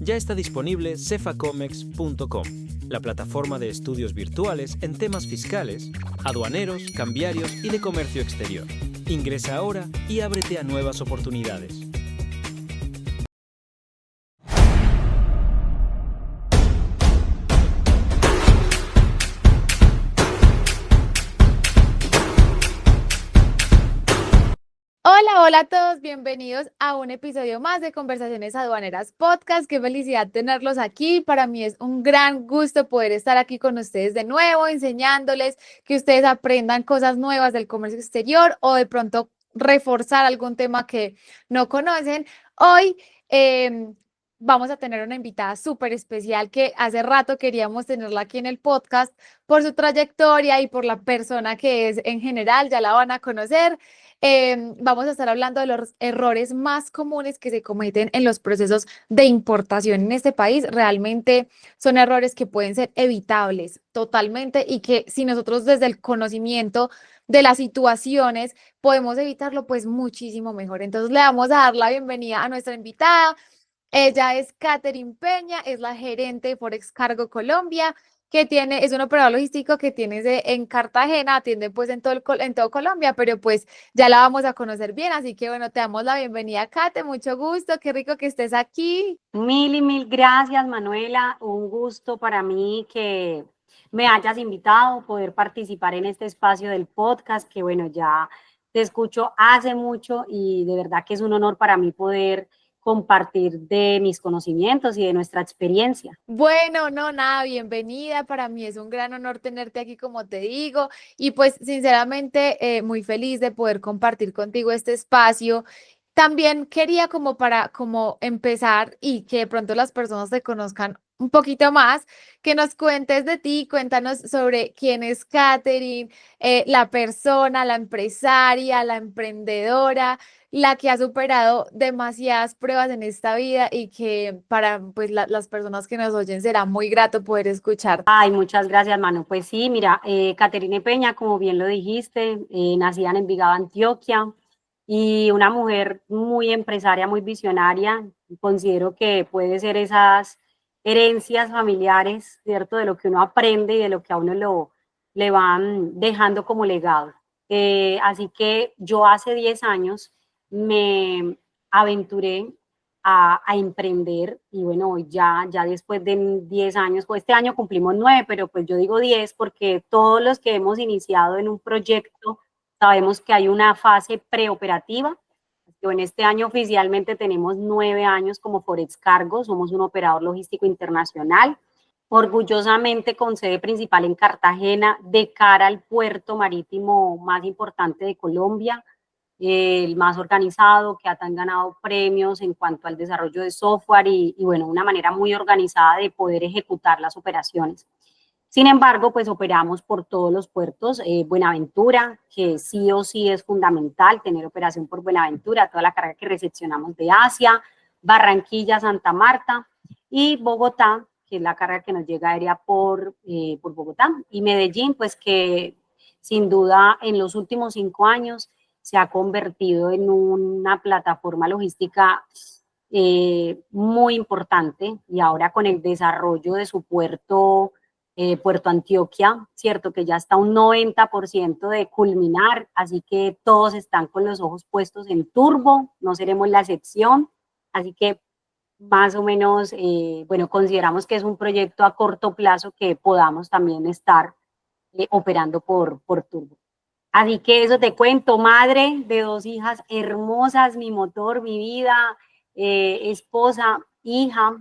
ya está disponible cefacomex.com, la plataforma de estudios virtuales en temas fiscales, aduaneros, cambiarios y de comercio exterior. Ingresa ahora y ábrete a nuevas oportunidades. Hola, hola a todos, bienvenidos a un episodio más de Conversaciones Aduaneras Podcast. Qué felicidad tenerlos aquí. Para mí es un gran gusto poder estar aquí con ustedes de nuevo, enseñándoles que ustedes aprendan cosas nuevas del comercio exterior o de pronto reforzar algún tema que no conocen. Hoy vamos a tener una invitada súper especial que hace rato queríamos tenerla aquí en el podcast por su trayectoria y por la persona que es en general, ya la van a conocer. Vamos a estar hablando de los errores más comunes que se cometen en los procesos de importación en este país. Realmente son errores que pueden ser evitables totalmente y que si nosotros desde el conocimiento de las situaciones podemos evitarlo, pues muchísimo mejor. Entonces le vamos a dar la bienvenida a nuestra invitada. Ella es Katherine Peña, es la gerente de Forex Cargo Colombia, es un operador logístico que tiene en Cartagena, atiende pues en todo Colombia, pero pues ya la vamos a conocer bien, así que bueno, te damos la bienvenida, Kate, mucho gusto, qué rico que estés aquí. Mil y mil gracias, Manuela. Un gusto para mí que me hayas invitado, poder participar en este espacio del podcast, que bueno, ya te escucho hace mucho y de verdad que es un honor para mí poder compartir de mis conocimientos y de nuestra experiencia. Bueno, no, nada, bienvenida. Para mí es un gran honor tenerte aquí, como te digo, y pues sinceramente muy feliz de poder compartir contigo este espacio. También quería como empezar y que de pronto las personas te conozcan un poquito más, que nos cuentes de ti, cuéntanos sobre quién es Katherine, la persona, la empresaria, la emprendedora, la que ha superado demasiadas pruebas en esta vida y que para pues las personas que nos oyen será muy grato poder escuchar. Ay, muchas gracias, Manu. Pues sí, mira, Caterine Peña, como bien lo dijiste, nacida en Envigado, Antioquia, y una mujer muy empresaria, muy visionaria. Considero que puede ser esas herencias familiares, ¿cierto? De lo que uno aprende y de lo que a uno le van dejando como legado. Así que yo hace 10 años me aventuré a emprender y bueno, ya después de 10 años, pues este año cumplimos 9, pero pues yo digo 10 porque todos los que hemos iniciado en un proyecto sabemos que hay una fase preoperativa. En este año oficialmente tenemos 9 años como Forex Cargo, somos un operador logístico internacional, orgullosamente con sede principal en Cartagena, de cara al puerto marítimo más importante de Colombia, el más organizado, que han ganado premios en cuanto al desarrollo de software y bueno, una manera muy organizada de poder ejecutar las operaciones. Sin embargo, pues operamos por todos los puertos, Buenaventura, que sí o sí es fundamental tener operación por Buenaventura, toda la carga que recepcionamos de Asia, Barranquilla, Santa Marta y Bogotá, que es la carga que nos llega aérea por Bogotá, y Medellín, pues que sin duda en los últimos 5 años se ha convertido en una plataforma logística muy importante y ahora con el desarrollo de su puerto, Puerto Antioquia, cierto que ya está un 90% de culminar, así que todos están con los ojos puestos en turbo, no seremos la excepción, así que más o menos, bueno, consideramos que es un proyecto a corto plazo que podamos también estar operando por turbo. Así que eso te cuento, madre de 2 hijas hermosas, mi motor, mi vida, esposa, hija,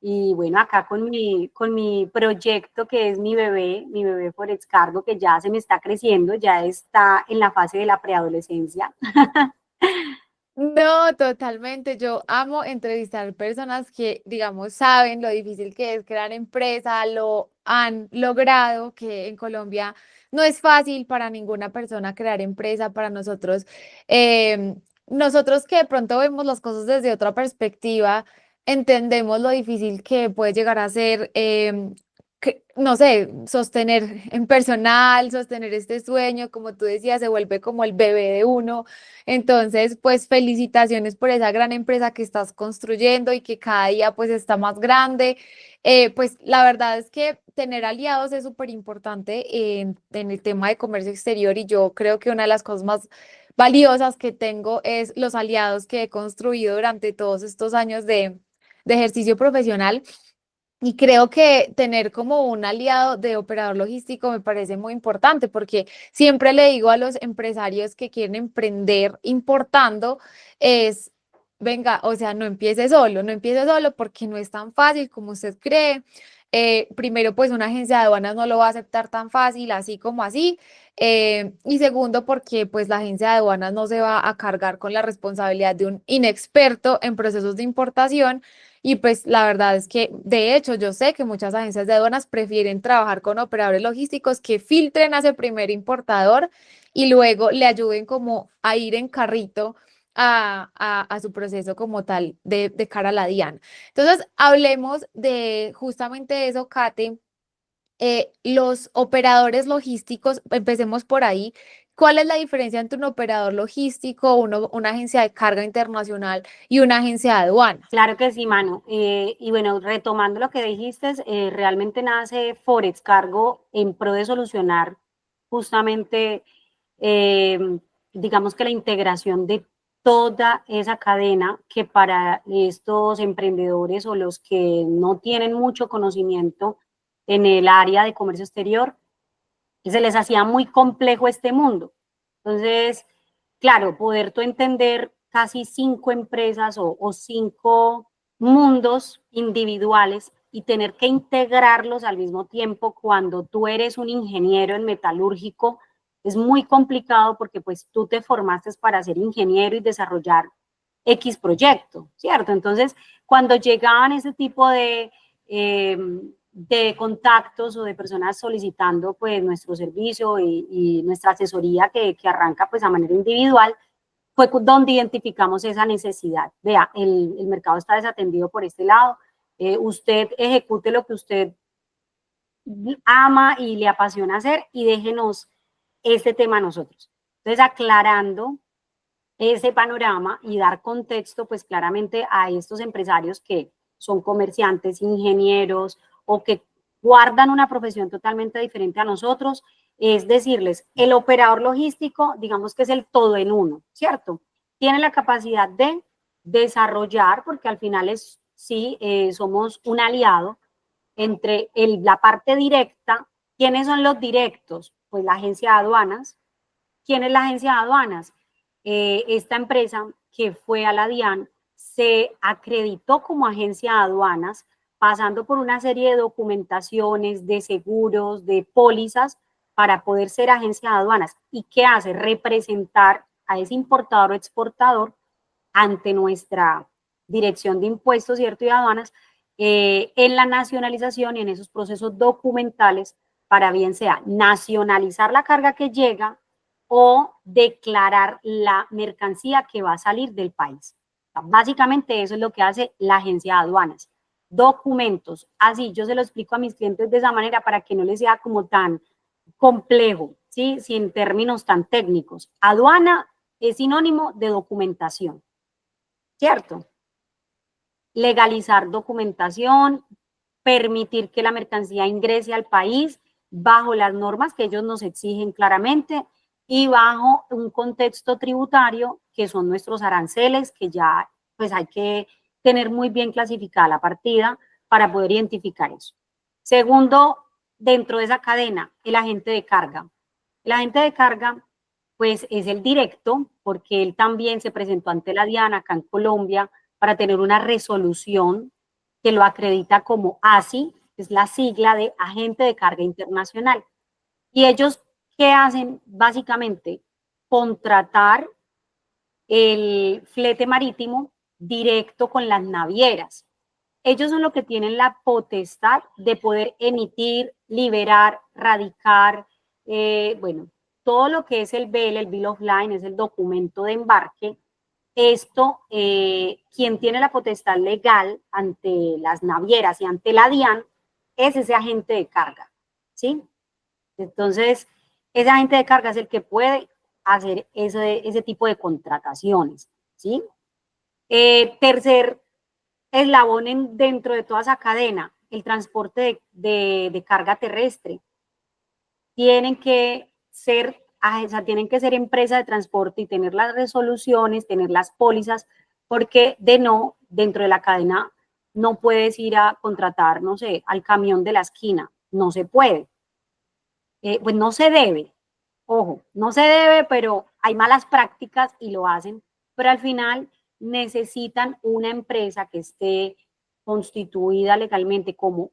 y bueno, acá con mi proyecto que es mi bebé Forex Cargo, que ya se me está creciendo, ya está en la fase de la preadolescencia. No, totalmente. Yo amo entrevistar personas que, digamos, saben lo difícil que es crear empresa, lo han logrado, que en Colombia no es fácil para ninguna persona crear empresa, para nosotros. Nosotros que de pronto vemos las cosas desde otra perspectiva, entendemos lo difícil que puede llegar a ser. no sé, sostener en personal, sostener este sueño, como tú decías, se vuelve como el bebé de uno. Entonces, pues felicitaciones por esa gran empresa que estás construyendo y que cada día pues está más grande. Pues la verdad es que tener aliados es súper importante en el tema de comercio exterior, y yo creo que una de las cosas más valiosas que tengo es los aliados que he construido durante todos estos años de ejercicio profesional. Y creo que tener como un aliado de operador logístico me parece muy importante, porque siempre le digo a los empresarios que quieren emprender importando es, venga, o sea, no empiece solo, no empiece solo porque no es tan fácil como usted cree. Primero, pues una agencia de aduanas no lo va a aceptar tan fácil, así como así. Y segundo, porque pues la agencia de aduanas no se va a cargar con la responsabilidad de un inexperto en procesos de importación. Y pues la verdad es que, de hecho, yo sé que muchas agencias de aduanas prefieren trabajar con operadores logísticos que filtren a ese primer importador y luego le ayuden como a ir en carrito a su proceso como tal de cara a la DIAN. Entonces, hablemos de justamente eso, Kate. Los operadores logísticos, empecemos por ahí. ¿Cuál es la diferencia entre un operador logístico, una agencia de carga internacional y una agencia de aduanas? Claro que sí, Manu. Y bueno, retomando lo que dijiste, realmente nace Forex Cargo en pro de solucionar justamente, eh, digamos que la integración de toda esa cadena que para estos emprendedores o los que no tienen mucho conocimiento en el área de comercio exterior, se les hacía muy complejo este mundo. Entonces, claro, poder tú entender casi 5 empresas o 5 mundos individuales y tener que integrarlos al mismo tiempo cuando tú eres un ingeniero en metalúrgico es muy complicado, porque pues tú te formaste para ser ingeniero y desarrollar X proyecto, ¿cierto? Entonces, cuando llegaban ese tipo de contactos o de personas solicitando pues nuestro servicio y nuestra asesoría que arranca pues a manera individual, fue donde identificamos esa necesidad. Vea, el mercado está desatendido por este lado, usted ejecute lo que usted ama y le apasiona hacer y déjenos este tema a nosotros. Entonces, aclarando ese panorama y dar contexto pues claramente a estos empresarios que son comerciantes, ingenieros o que guardan una profesión totalmente diferente a nosotros, es decirles, el operador logístico, digamos que es el todo en uno, ¿cierto? Tiene la capacidad de desarrollar, porque al final es, sí, somos un aliado entre la parte directa. ¿Quiénes son los directos? Pues la agencia de aduanas. ¿Quién es la agencia de aduanas? Esta empresa que fue a la DIAN se acreditó como agencia de aduanas, pasando por una serie de documentaciones, de seguros, de pólizas, para poder ser agencia de aduanas. ¿Y qué hace? Representar a ese importador o exportador ante nuestra Dirección de Impuestos, ¿cierto? Y Aduanas, en la nacionalización y en esos procesos documentales, para bien sea nacionalizar la carga que llega o declarar la mercancía que va a salir del país. Básicamente eso es lo que hace la agencia de aduanas. Documentos, así yo se lo explico a mis clientes de esa manera para que no les sea como tan complejo, ¿sí? Sin términos tan técnicos. Aduana es sinónimo de documentación, ¿cierto? Legalizar documentación, permitir que la mercancía ingrese al país bajo las normas que ellos nos exigen claramente y bajo un contexto tributario que son nuestros aranceles, que ya pues hay que tener muy bien clasificada la partida para poder identificar eso. Segundo, dentro de esa cadena, el agente de carga. El agente de carga pues es el directo, porque él también se presentó ante la DIAN acá en Colombia para tener una resolución que lo acredita como ASI, que es la sigla de Agente de Carga Internacional. Y ellos, ¿qué hacen? Básicamente, contratar el flete marítimo directo con las navieras. Ellos son los que tienen la potestad de poder emitir, liberar, radicar, bueno, todo lo que es el BEL, el Bill of Line, es el documento de embarque. Esto, quien tiene la potestad legal ante las navieras y ante la DIAN es ese agente de carga, ¿sí? Entonces, ese agente de carga es el que puede hacer ese tipo de contrataciones, ¿sí? Tercer eslabón dentro de toda esa cadena, el transporte de carga terrestre. Tienen que ser, o sea, tienen que ser empresas de transporte y tener las resoluciones, tener las pólizas, porque de no, dentro de la cadena, no puedes ir a contratar, no sé, al camión de la esquina, no se puede. Pues no se debe, ojo, no se debe, pero hay malas prácticas y lo hacen, pero al final necesitan una empresa que esté constituida legalmente como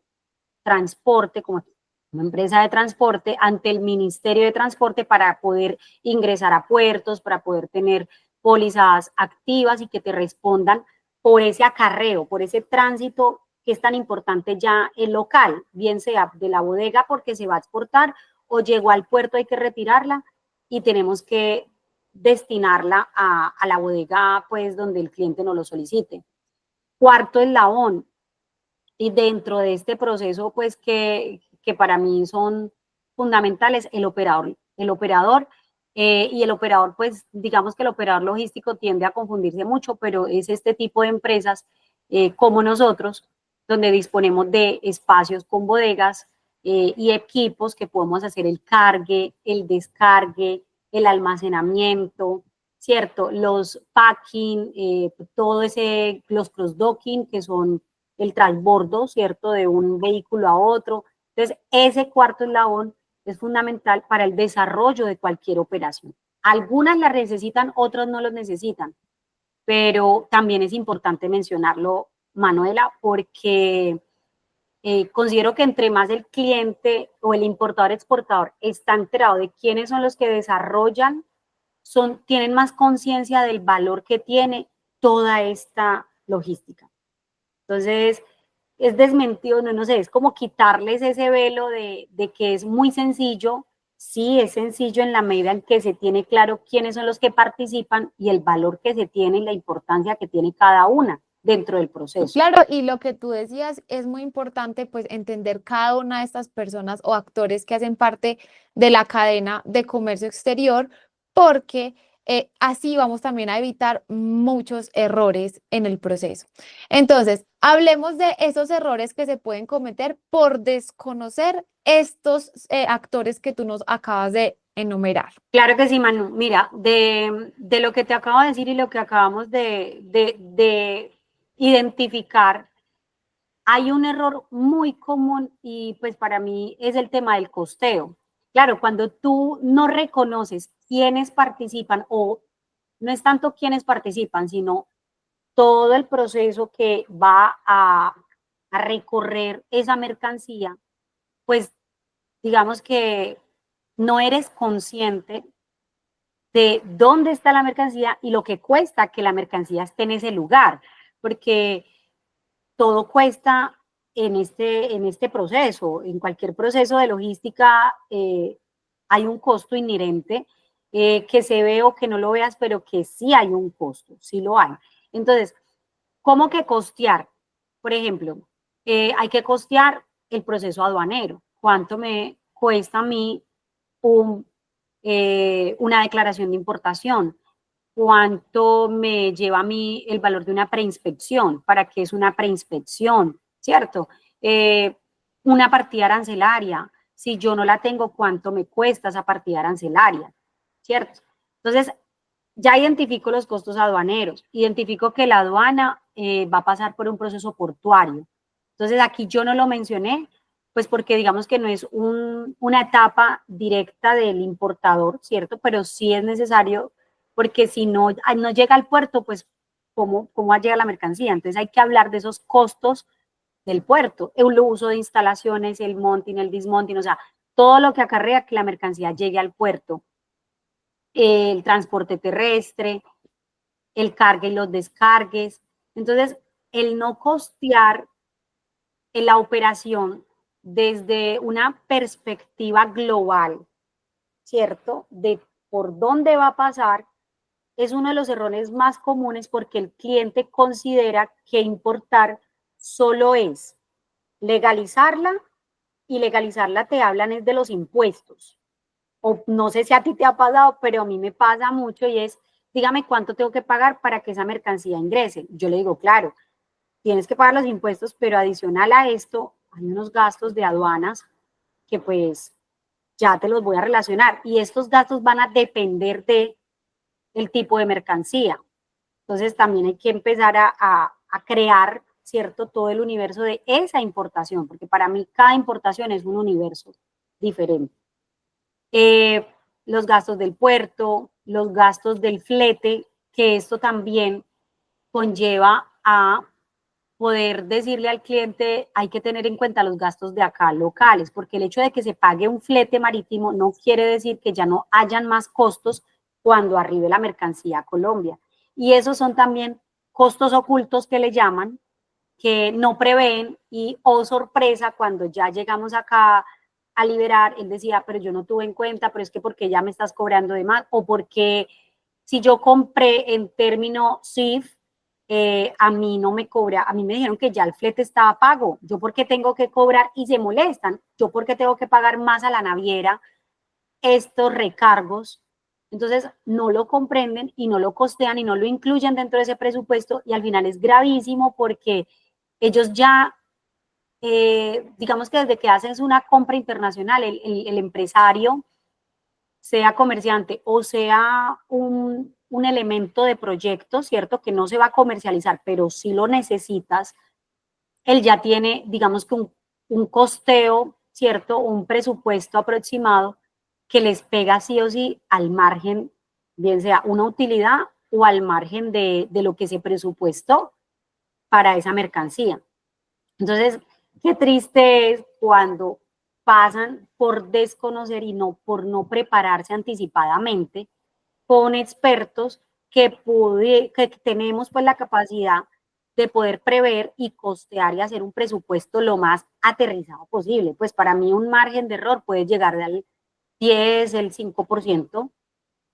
transporte, como una empresa de transporte ante el Ministerio de Transporte para poder ingresar a puertos, para poder tener pólizas activas y que te respondan por ese acarreo, por ese tránsito que es tan importante ya el local, bien sea de la bodega porque se va a exportar o llegó al puerto, hay que retirarla y tenemos que destinarla a la bodega pues donde el cliente nos lo solicite. Cuarto eslabón, y dentro de este proceso, pues que para mí son fundamentales, el operador. Y el operador, pues digamos que el operador logístico tiende a confundirse mucho, pero es este tipo de empresas como nosotros, donde disponemos de espacios con bodegas y equipos que podemos hacer el cargue, el descargue, el almacenamiento, ¿cierto? Los packing, todo ese, los cross-docking, que son el transbordo, ¿cierto? De un vehículo a otro. Entonces, ese cuarto eslabón es fundamental para el desarrollo de cualquier operación. Algunas las necesitan, otras no los necesitan, pero también es importante mencionarlo, Manuela, porque considero que entre más el cliente o el importador-exportador está enterado de quiénes son los que desarrollan, tienen más conciencia del valor que tiene toda esta logística. Entonces, es desmentido, no sé, es como quitarles ese velo de que es muy sencillo. Sí, es sencillo en la medida en que se tiene claro quiénes son los que participan y el valor que se tiene y la importancia que tiene cada una dentro del proceso. Claro, y lo que tú decías es muy importante, pues entender cada una de estas personas o actores que hacen parte de la cadena de comercio exterior, porque así vamos también a evitar muchos errores en el proceso. Entonces, hablemos de esos errores que se pueden cometer por desconocer estos actores que tú nos acabas de enumerar. Claro que sí, Manu. Mira, de lo que te acabo de decir y lo que acabamos de identificar, hay un error muy común y pues para mí es el tema del costeo. Claro, cuando tú no reconoces quiénes participan o no es tanto quiénes participan, sino todo el proceso que va a recorrer esa mercancía, pues digamos que no eres consciente de dónde está la mercancía y lo que cuesta que la mercancía esté en ese lugar, porque todo cuesta en este proceso, en cualquier proceso de logística hay un costo inherente que se ve o que no lo veas, pero que sí hay un costo, sí lo hay. Entonces, ¿cómo que costear? Por ejemplo, hay que costear el proceso aduanero. ¿Cuánto me cuesta a mí una declaración de importación? ¿Cuánto me lleva a mí el valor de una preinspección? ¿Para qué es una preinspección? ¿Cierto? Una partida arancelaria. Si yo no la tengo, ¿cuánto me cuesta esa partida arancelaria? ¿Cierto? Entonces, ya identifico los costos aduaneros, identifico que la aduana va a pasar por un proceso portuario. Entonces, aquí yo no lo mencioné, pues porque digamos que no es una etapa directa del importador, ¿cierto? Pero sí es necesario, porque si no, no llega al puerto, pues ¿cómo va a llegar la mercancía? Entonces hay que hablar de esos costos del puerto, el uso de instalaciones, el monting, el dismonting, o sea, todo lo que acarrea que la mercancía llegue al puerto, el transporte terrestre, el cargue y los descargues. Entonces, el no costear en la operación desde una perspectiva global, ¿cierto? De por dónde va a pasar, es uno de los errores más comunes porque el cliente considera que importar solo es legalizarla ilegalizarla te hablan es de los impuestos. O no sé si a ti te ha pasado, pero a mí me pasa mucho y es, dígame cuánto tengo que pagar para que esa mercancía ingrese. Yo le digo, claro, tienes que pagar los impuestos, pero adicional a esto hay unos gastos de aduanas que pues ya te los voy a relacionar y estos gastos van a depender de el tipo de mercancía. Entonces también hay que empezar a crear, ¿cierto? Todo el universo de esa importación, porque para mí cada importación es un universo diferente. Los gastos del puerto, los gastos del flete, que esto también conlleva a poder decirle al cliente, hay que tener en cuenta los gastos de acá locales, porque el hecho de que se pague un flete marítimo no quiere decir que ya no hayan más costos cuando arribe la mercancía a Colombia. Y esos son también costos ocultos que le llaman, que no prevén y, oh sorpresa, cuando ya llegamos acá a liberar, él decía, pero yo no tuve en cuenta, pero es que porque ya me estás cobrando de más, o porque si yo compré en término CIF, a mí no me cobra, a mí me dijeron que ya el flete estaba pago, yo porque tengo que cobrar y se molestan, yo porque tengo que pagar más a la naviera estos recargos, entonces no lo comprenden y no lo costean y no lo incluyen dentro de ese presupuesto y al final es gravísimo porque ellos ya, digamos que desde que haces una compra internacional, el empresario, sea comerciante o sea un elemento de proyecto, ¿cierto? Que no se va a comercializar, pero sí lo necesitas, él ya tiene, digamos que un costeo, ¿cierto? Un presupuesto aproximado que les pega sí o sí al margen, bien sea una utilidad o al margen de lo que se presupuestó para esa mercancía. Entonces, qué triste es cuando pasan por desconocer y no por no prepararse anticipadamente con expertos que tenemos pues la capacidad de poder prever y costear y hacer un presupuesto lo más aterrizado posible. Pues para mí un margen de error puede llegar del 10, el 5%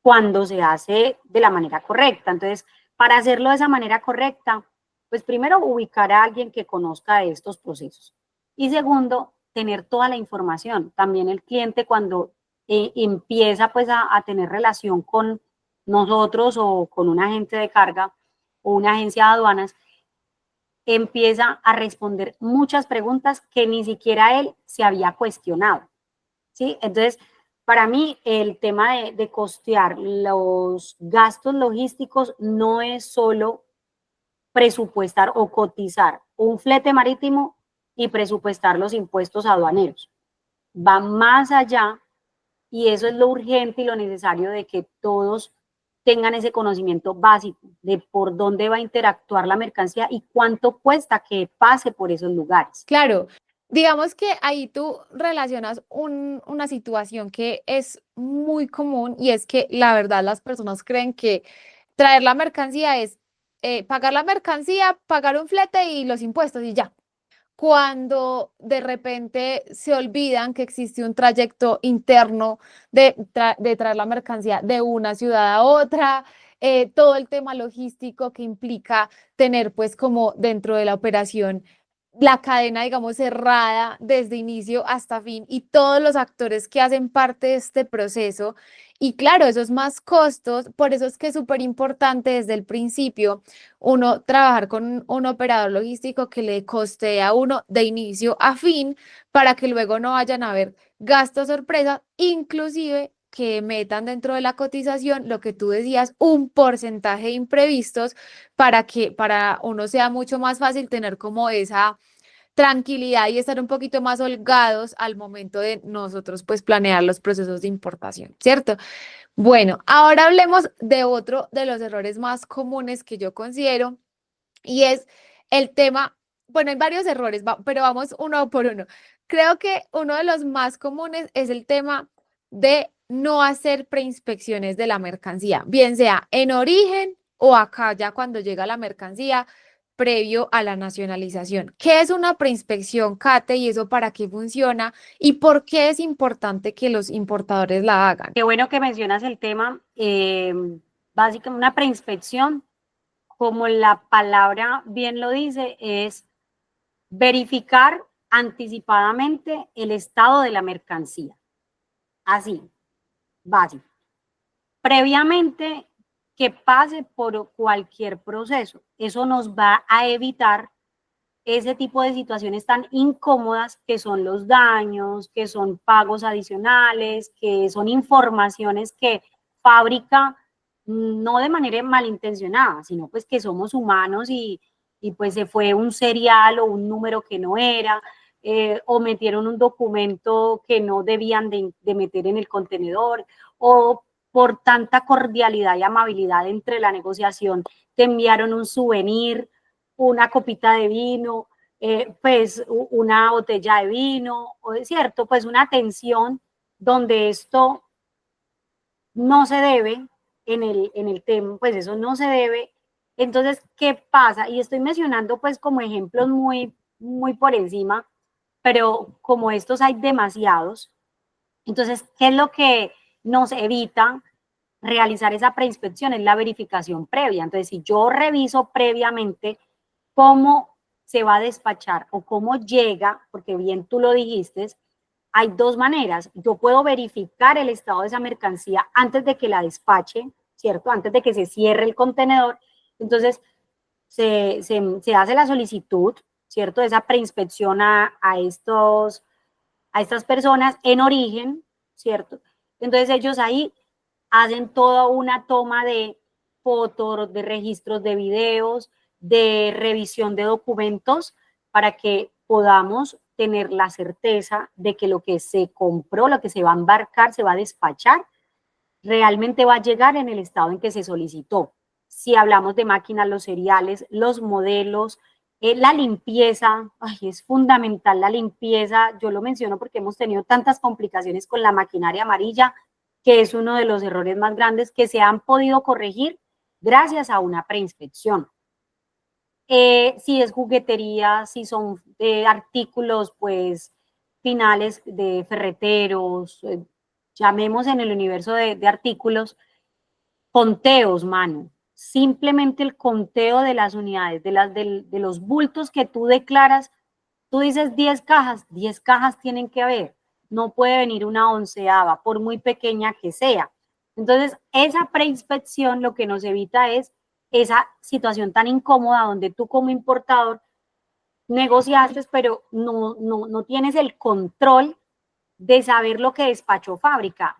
cuando se hace de la manera correcta. Entonces, para hacerlo de esa manera correcta, pues primero ubicar a alguien que conozca de estos procesos. Y segundo, tener toda la información. También el cliente cuando empieza pues a tener relación con nosotros o con un agente de carga o una agencia de aduanas, empieza a responder muchas preguntas que ni siquiera él se había cuestionado. ¿Sí? Entonces, para mí el tema de costear los gastos logísticos no es solo presupuestar o cotizar un flete marítimo y presupuestar los impuestos aduaneros. Va más allá y eso es lo urgente y lo necesario de que todos tengan ese conocimiento básico de por dónde va a interactuar la mercancía y cuánto cuesta que pase por esos lugares. Claro, digamos que ahí tú relacionas una situación que es muy común y es que la verdad las personas creen que traer la mercancía es pagar la mercancía, pagar un flete y los impuestos y ya. Cuando de repente se olvidan que existe un trayecto interno de traer la mercancía de una ciudad a otra, todo el tema logístico que implica tener pues como dentro de la operación la cadena, digamos, cerrada desde inicio hasta fin y todos los actores que hacen parte de este proceso. Y claro, esos más costos, por eso es que es súper importante desde el principio uno trabajar con un operador logístico que le costee a uno de inicio a fin para que luego no vayan a haber gastos sorpresa, inclusive que metan dentro de la cotización lo que tú decías, un porcentaje de imprevistos para que para uno sea mucho más fácil tener como esa tranquilidad y estar un poquito más holgados al momento de nosotros pues planear los procesos de importación, ¿cierto? Bueno, ahora hablemos de otro de los errores más comunes que yo considero y es el tema, bueno, hay varios errores, pero vamos uno por uno. Creo que uno de los más comunes es el tema de no hacer preinspecciones de la mercancía, bien sea en origen o acá ya cuando llega la mercancía previo a la nacionalización. ¿Qué es una preinspección, Kate, y eso para qué funciona y por qué es importante que los importadores la hagan? Qué bueno que mencionas el tema. Básicamente una preinspección, como la palabra bien lo dice, es verificar anticipadamente el estado de la mercancía. Así, básico. Previamente que pase por cualquier proceso. Eso nos va a evitar ese tipo de situaciones tan incómodas que son los daños, que son pagos adicionales, que son informaciones que fábrica no de manera malintencionada, sino pues que somos humanos y pues se fue un serial o un número que no era, o metieron un documento que no debían de meter en el contenedor, o por tanta cordialidad y amabilidad entre la negociación, te enviaron un souvenir, una copita de vino, pues una botella de vino, o es cierto, pues una atención donde esto no se debe en el tema, pues eso no se debe. Entonces, ¿qué pasa? Y estoy mencionando pues como ejemplos muy, muy por encima, pero como estos hay demasiados, entonces, ¿qué es lo que nos evita realizar esa preinspección? Es la verificación previa. Entonces, si yo reviso previamente cómo se va a despachar o cómo llega, porque bien tú lo dijiste, hay dos maneras. Yo puedo verificar el estado de esa mercancía antes de que la despache, ¿cierto? Antes de que se cierre el contenedor. Entonces, se hace la solicitud, ¿cierto? De esa preinspección a estas personas en origen, ¿cierto? Entonces ellos ahí hacen toda una toma de fotos, de registros de videos, de revisión de documentos para que podamos tener la certeza de que lo que se compró, lo que se va a embarcar, se va a despachar, realmente va a llegar en el estado en que se solicitó. Si hablamos de máquinas, los seriales, los modelos, la limpieza, es fundamental la limpieza, yo lo menciono porque hemos tenido tantas complicaciones con la maquinaria amarilla, que es uno de los errores más grandes que se han podido corregir gracias a una preinspección. Si es juguetería, si son artículos pues finales de ferreteros, llamemos en el universo de artículos, conteos, mano. Simplemente el conteo de las unidades, de los bultos que tú declaras, tú dices 10 cajas tienen que haber. No puede venir una onceava, por muy pequeña que sea. Entonces, esa preinspección lo que nos evita es esa situación tan incómoda donde tú como importador negociaste, pero no tienes el control de saber lo que despachó fábrica.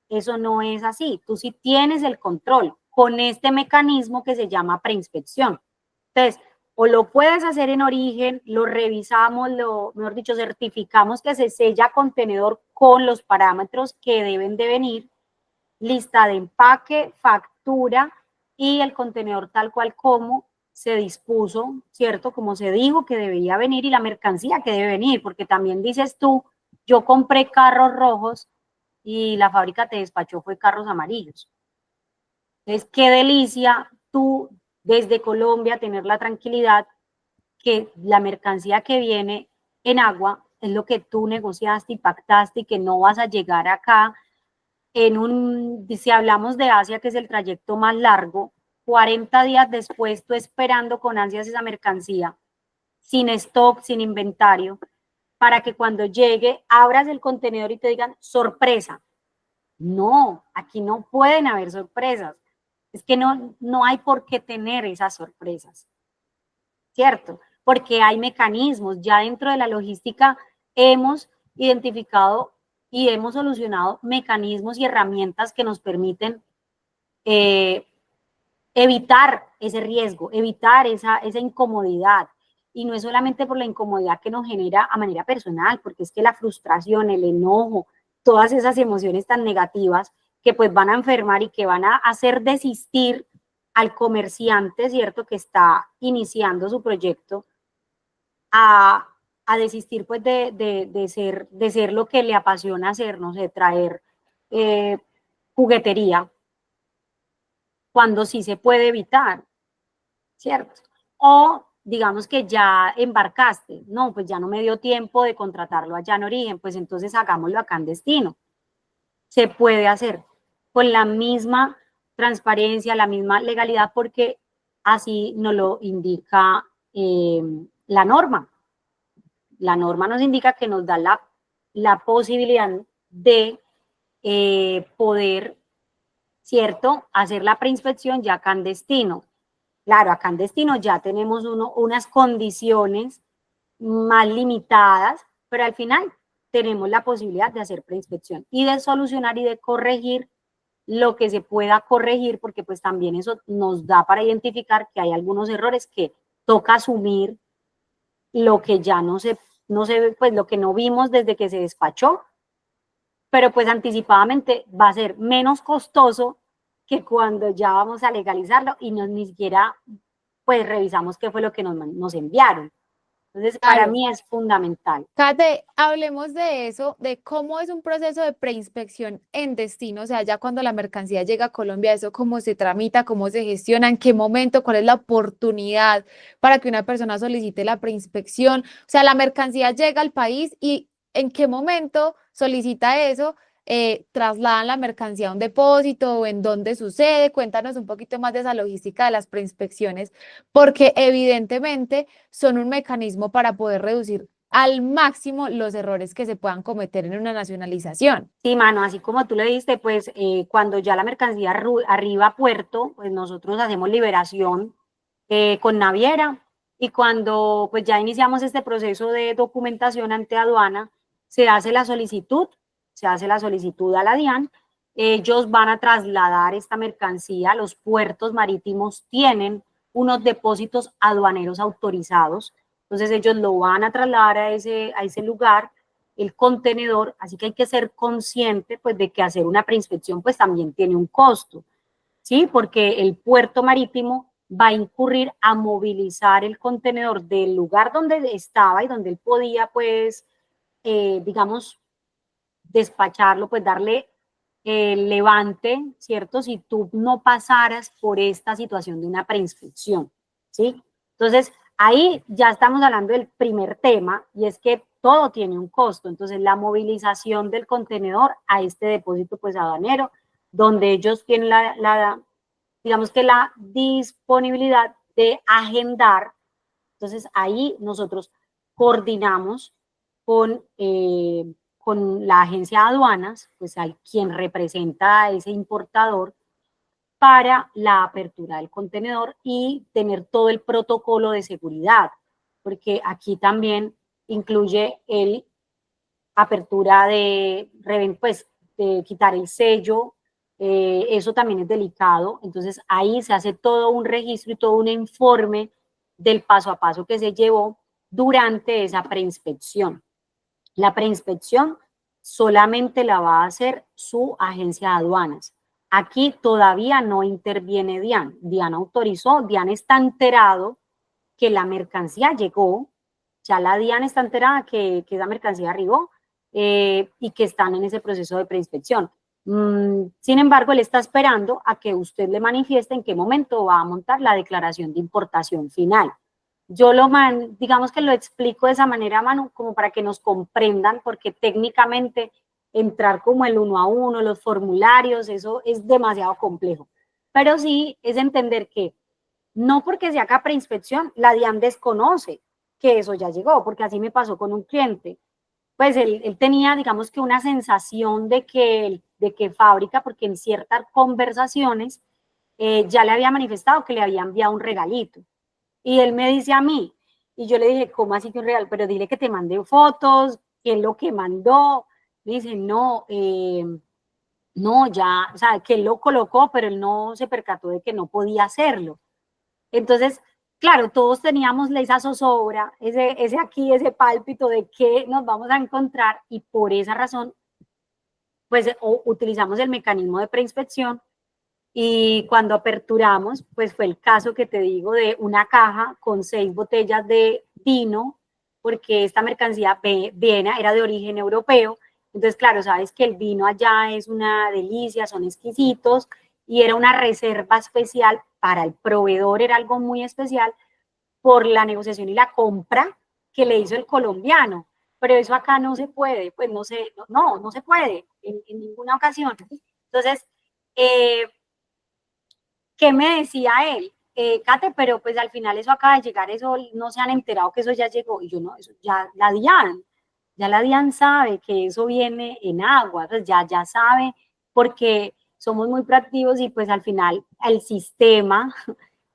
Eso no es así. Tú sí tienes el control con este mecanismo que se llama preinspección. Entonces, o lo puedes hacer en origen, lo revisamos, mejor dicho, certificamos que se sella contenedor con los parámetros que deben de venir, lista de empaque, factura y el contenedor tal cual como se dispuso, ¿cierto? Como se dijo que debía venir y la mercancía que debe venir, porque también dices tú, yo compré carros rojos y la fábrica te despachó fue carros amarillos. Entonces, qué delicia tú desde Colombia tener la tranquilidad que la mercancía que viene en agua es lo que tú negociaste y pactaste y que no vas a llegar acá si hablamos de Asia, que es el trayecto más largo, 40 días después tú esperando con ansias esa mercancía, sin stock, sin inventario, para que cuando llegue abras el contenedor y te digan sorpresa. No, aquí no pueden haber sorpresas. Es que no hay por qué tener esas sorpresas, ¿cierto? Porque hay mecanismos. Ya dentro de la logística hemos identificado y hemos solucionado mecanismos y herramientas que nos permiten evitar ese riesgo, evitar esa incomodidad. Y no es solamente por la incomodidad que nos genera a manera personal, porque es que la frustración, el enojo, todas esas emociones tan negativas que pues van a enfermar y que van a hacer desistir al comerciante, ¿cierto?, que está iniciando su proyecto, a desistir pues de ser lo que le apasiona hacer, no sé, traer juguetería, cuando sí se puede evitar, ¿cierto? O digamos que ya embarcaste, no, pues ya no me dio tiempo de contratarlo allá en origen, pues entonces hagámoslo acá en destino. Se puede hacer con la misma transparencia, la misma legalidad, porque así nos lo indica la norma. la norma nos indica que nos da la posibilidad de poder, ¿cierto?, hacer la preinspección ya acá en destino. Claro, acá en destino ya tenemos unas condiciones más limitadas, pero al final tenemos la posibilidad de hacer preinspección y de solucionar y de corregir lo que se pueda corregir, porque pues también eso nos da para identificar que hay algunos errores que toca asumir lo que ya no se, pues lo que no vimos desde que se despachó, pero pues anticipadamente va a ser menos costoso que cuando ya vamos a legalizarlo y ni siquiera pues revisamos qué fue lo que nos enviaron. Entonces, para Claro. mí es fundamental. Kate, hablemos de eso, de cómo es un proceso de preinspección en destino, o sea, ya cuando la mercancía llega a Colombia, eso cómo se tramita, cómo se gestiona, en qué momento, cuál es la oportunidad para que una persona solicite la preinspección, o sea, la mercancía llega al país y en qué momento solicita eso, trasladan la mercancía a un depósito o en dónde sucede, cuéntanos un poquito más de esa logística de las preinspecciones, porque evidentemente son un mecanismo para poder reducir al máximo los errores que se puedan cometer en una nacionalización. Sí, mano, así como tú le diste, pues cuando ya la mercancía arriba a puerto, pues nosotros hacemos liberación con naviera y cuando pues ya iniciamos este proceso de documentación ante aduana, se hace la solicitud, a la DIAN, ellos van a trasladar esta mercancía, los puertos marítimos tienen unos depósitos aduaneros autorizados, entonces ellos lo van a trasladar a ese lugar, el contenedor, así que hay que ser consciente pues de que hacer una preinspección pues también tiene un costo, ¿sí? Porque el puerto marítimo va a incurrir a movilizar el contenedor del lugar donde estaba y donde él podía pues, digamos, despacharlo, pues darle levante, ¿cierto? Si tú no pasaras por esta situación de una preinspección, ¿sí? Entonces, ahí ya estamos hablando del primer tema y es que todo tiene un costo. Entonces, la movilización del contenedor a este depósito pues aduanero, donde ellos tienen digamos que la disponibilidad de agendar. Entonces, ahí nosotros coordinamos con la agencia de aduanas, pues hay quien representa a ese importador para la apertura del contenedor y tener todo el protocolo de seguridad, porque aquí también incluye el apertura pues, de quitar el sello, eso también es delicado, entonces ahí se hace todo un registro y todo un informe del paso a paso que se llevó durante esa preinspección. La preinspección solamente la va a hacer su agencia de aduanas. Aquí todavía no interviene DIAN. DIAN autorizó, DIAN está enterado que la mercancía llegó, ya la DIAN está enterada que esa mercancía arribó y que están en ese proceso de preinspección. Sin embargo, él está esperando a que usted le manifieste en qué momento va a montar la declaración de importación final. Yo digamos que lo explico de esa manera, Manu, como para que nos comprendan, porque técnicamente entrar como el 1 a 1, los formularios, eso es demasiado complejo. Pero sí es entender que no porque se haga preinspección, la DIAN desconoce que eso ya llegó, porque así me pasó con un cliente. Pues él tenía, digamos que una sensación de que fábrica, porque en ciertas conversaciones ya le había manifestado que le había enviado un regalito. Y él me dice a mí, y yo le dije, ¿cómo así que un regalo? Pero dile que te mandé fotos, qué es lo que mandó. Me dice, no, no, ya, o sea, que él lo colocó, pero él no se percató de que no podía hacerlo. Entonces, claro, todos teníamos esa zozobra, ese pálpito de qué nos vamos a encontrar y por esa razón, pues utilizamos el mecanismo de preinspección y cuando aperturamos, pues fue el caso que te digo de una caja con 6 botellas de vino, porque esta mercancía viene, era de origen europeo. Entonces, claro, sabes que el vino allá es una delicia, son exquisitos, y era una reserva especial para el proveedor, era algo muy especial por la negociación y la compra que le hizo el colombiano. Pero eso acá no se puede, pues no se puede en ninguna ocasión. Entonces, ¿qué me decía él? Kate, pero pues al final eso acaba de llegar, eso no se han enterado que eso ya llegó. Y yo no, eso ya la DIAN sabe que eso viene en agua, pues ya sabe, porque somos muy proactivos y pues al final el sistema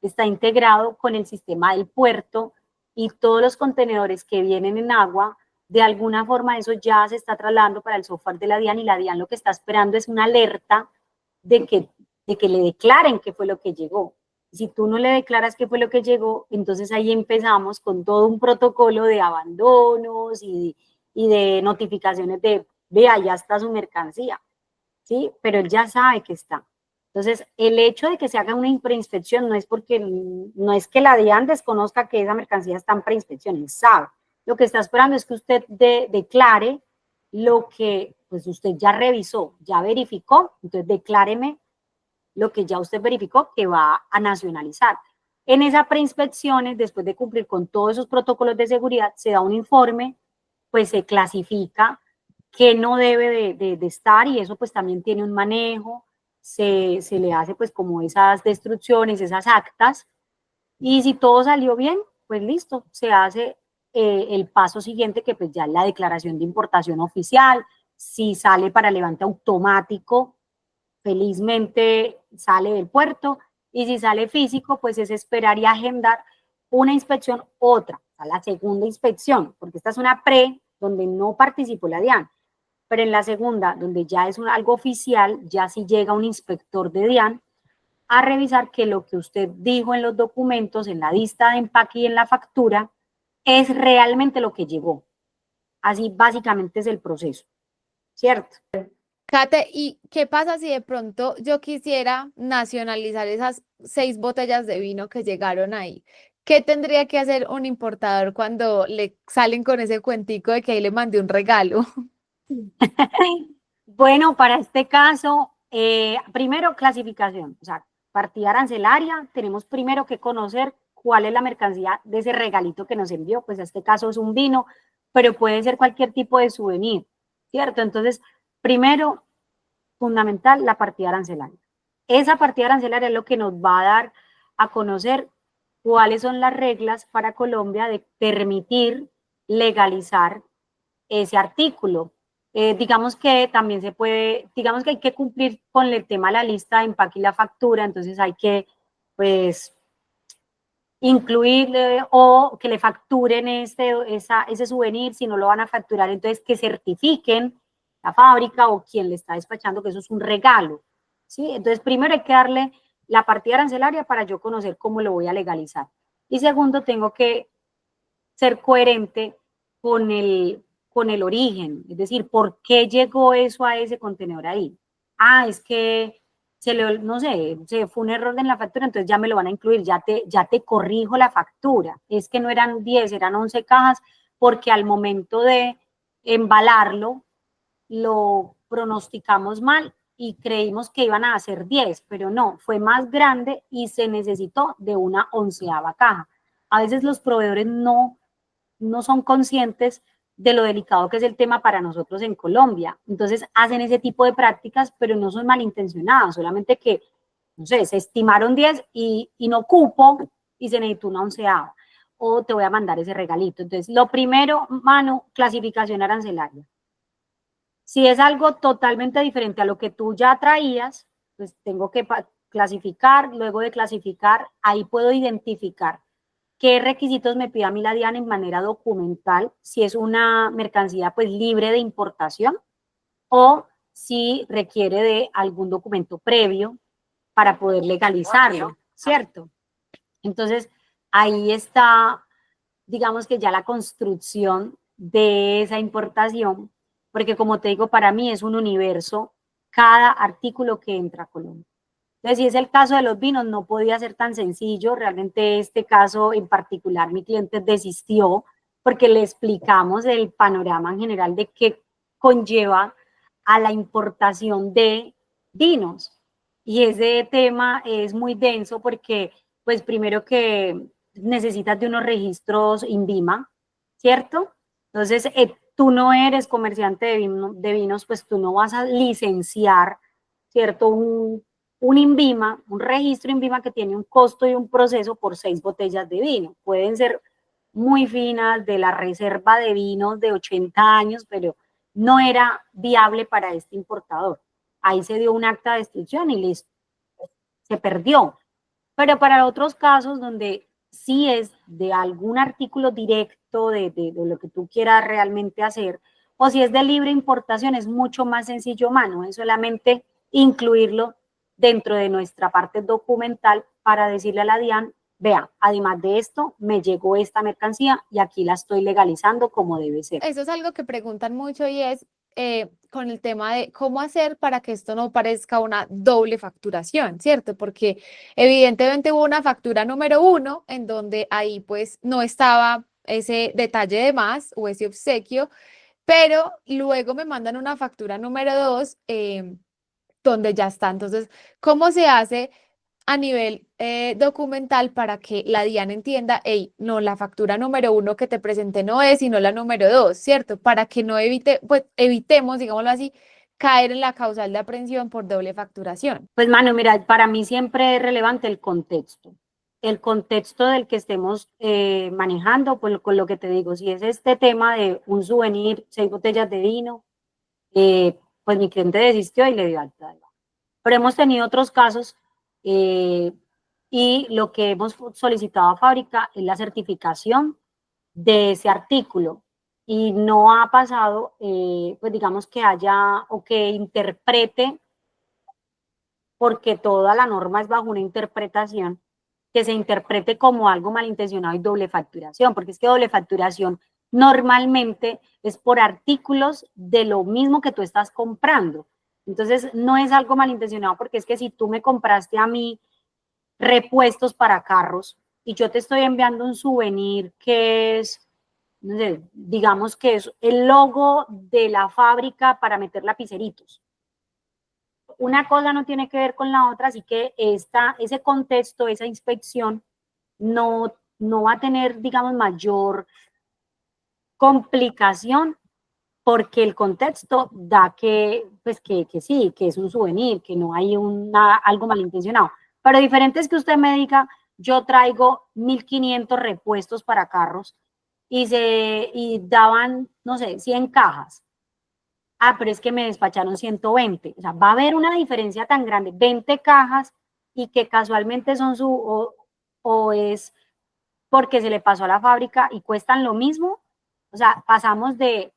está integrado con el sistema del puerto y todos los contenedores que vienen en agua, de alguna forma eso ya se está trasladando para el software de la DIAN y la DIAN lo que está esperando es una alerta de que le declaren qué fue lo que llegó. Si tú no le declaras qué fue lo que llegó, entonces ahí empezamos con todo un protocolo de abandonos y de notificaciones de, vea, ya está su mercancía, ¿sí? Pero él ya sabe que está. Entonces, el hecho de que se haga una preinspección no es que la DIAN desconozca que esa mercancía está en preinspección, él sabe. Lo que está esperando es que usted declare lo que pues usted ya revisó, ya verificó, entonces decláreme lo que ya usted verificó que va a nacionalizar. En esas preinspecciones, después de cumplir con todos esos protocolos de seguridad, se da un informe, pues se clasifica qué no debe de estar y eso pues también tiene un manejo, se le hace pues como esas destrucciones, esas actas, y si todo salió bien, pues listo, se hace el paso siguiente que pues ya es la declaración de importación oficial, si sale para levante automático, felizmente sale del puerto, y si sale físico, pues es esperar y agendar una inspección, otra, a la segunda inspección, porque esta es una pre, donde no participó la DIAN, pero en la segunda, donde ya es algo oficial, ya sí llega un inspector de DIAN a revisar que lo que usted dijo en los documentos, en la lista de empaque y en la factura, es realmente lo que llegó. Así básicamente es el proceso, ¿cierto? Kate, ¿y qué pasa si de pronto yo quisiera nacionalizar esas 6 botellas de vino que llegaron ahí? ¿Qué tendría que hacer un importador cuando le salen con ese cuentico de que ahí le mandé un regalo? Bueno, para este caso, primero clasificación, o sea, partida arancelaria, tenemos primero que conocer cuál es la mercancía de ese regalito que nos envió, pues en este caso es un vino, pero puede ser cualquier tipo de souvenir, ¿cierto? Entonces, primero, fundamental, la partida arancelaria. Esa partida arancelaria es lo que nos va a dar a conocer cuáles son las reglas para Colombia de permitir legalizar ese artículo. Digamos que también se puede, digamos que hay que cumplir con el tema de la lista de empaque y la factura, entonces hay que, pues, incluirle o que le facturen ese souvenir, si no lo van a facturar, entonces que certifiquen la fábrica o quien le está despachando que eso es un regalo, ¿sí? Entonces, primero hay que darle la partida arancelaria para yo conocer cómo lo voy a legalizar. Y segundo, tengo que ser coherente con el origen, es decir, ¿por qué llegó eso a ese contenedor ahí? Ah, es que no sé, se fue un error en la factura, entonces ya me lo van a incluir, ya te corrijo la factura. Es que no eran 10, eran 11 cajas, porque al momento de embalarlo, lo pronosticamos mal y creímos que iban a ser 10, pero no, fue más grande y se necesitó de una 11ª caja. A veces los proveedores no son conscientes de lo delicado que es el tema para nosotros en Colombia. Entonces hacen ese tipo de prácticas, pero no son malintencionadas, solamente que, no sé, se estimaron 10 y no cupo y se necesitó una 11ª. O te voy a mandar ese regalito. Entonces, lo primero, Manu, clasificación arancelaria. Si es algo totalmente diferente a lo que tú ya traías, pues tengo que clasificar, luego de clasificar, ahí puedo identificar qué requisitos me pide a mí la DIAN en manera documental, si es una mercancía pues libre de importación o si requiere de algún documento previo para poder legalizarlo, ¿cierto? Entonces, ahí está, digamos que ya la construcción de esa importación, porque como te digo, para mí es un universo cada artículo que entra a Colombia. Entonces, si es el caso de los vinos, no podía ser tan sencillo. Realmente este caso en particular, mi cliente desistió porque le explicamos el panorama en general de qué conlleva a la importación de vinos. Y ese tema es muy denso porque, pues, primero que necesitas de unos registros INVIMA, ¿cierto? Entonces, tú no eres comerciante de vinos, pues tú no vas a licenciar, ¿cierto? un INVIMA, un registro INVIMA que tiene un costo y un proceso por 6 botellas de vino. Pueden ser muy finas, de la reserva de vinos de 80 años, pero no era viable para este importador. Ahí se dio un acta de destrucción y listo, se perdió. Pero para otros casos donde sí es de algún artículo directo de lo que tú quieras realmente hacer, o si es de libre importación, es mucho más sencillo, mano, es solamente incluirlo dentro de nuestra parte documental para decirle a la DIAN, vea, además de esto, me llegó esta mercancía y aquí la estoy legalizando como debe ser. Eso es algo que preguntan mucho y es con el tema de cómo hacer para que esto no parezca una doble facturación, ¿cierto? Porque evidentemente hubo una factura número 1 en donde ahí pues no estaba ese detalle de más o ese obsequio, pero luego me mandan una factura número 2 donde ya está. Entonces, ¿cómo se hace a nivel documental para que la DIAN entienda, hey, no, la factura número 1 que te presenté no es, sino la número 2, ¿cierto? Para que no evitemos, digámoslo así, caer en la causal de aprehensión por doble facturación. Pues, mano, mira, para mí siempre es relevante el contexto del que estemos manejando, pues, con lo que te digo, si es este tema de un souvenir, 6 botellas de vino, pues mi cliente desistió y le dio alta. Pero hemos tenido otros casos y lo que hemos solicitado a fábrica es la certificación de ese artículo y no ha pasado, pues digamos que haya o que interprete, porque toda la norma es bajo una interpretación, que se interprete como algo malintencionado y doble facturación, porque es que doble facturación normalmente es por artículos de lo mismo que tú estás comprando. Entonces, no es algo malintencionado, porque es que si tú me compraste a mí repuestos para carros y yo te estoy enviando un souvenir que es, no sé, digamos que es el logo de la fábrica para meter lapiceritos. Una cosa no tiene que ver con la otra, así que ese contexto, esa inspección, no va a tener, digamos, mayor complicación, porque el contexto da que, pues que sí, que es un souvenir, que no hay algo malintencionado. Pero diferente es que usted me diga, yo traigo 1.500 repuestos para carros y daban, no sé, 100 cajas. Ah, pero es que me despacharon 120. O sea, va a haber una diferencia tan grande, 20 cajas, y que casualmente son o es porque se le pasó a la fábrica y cuestan lo mismo. O sea, pasamos de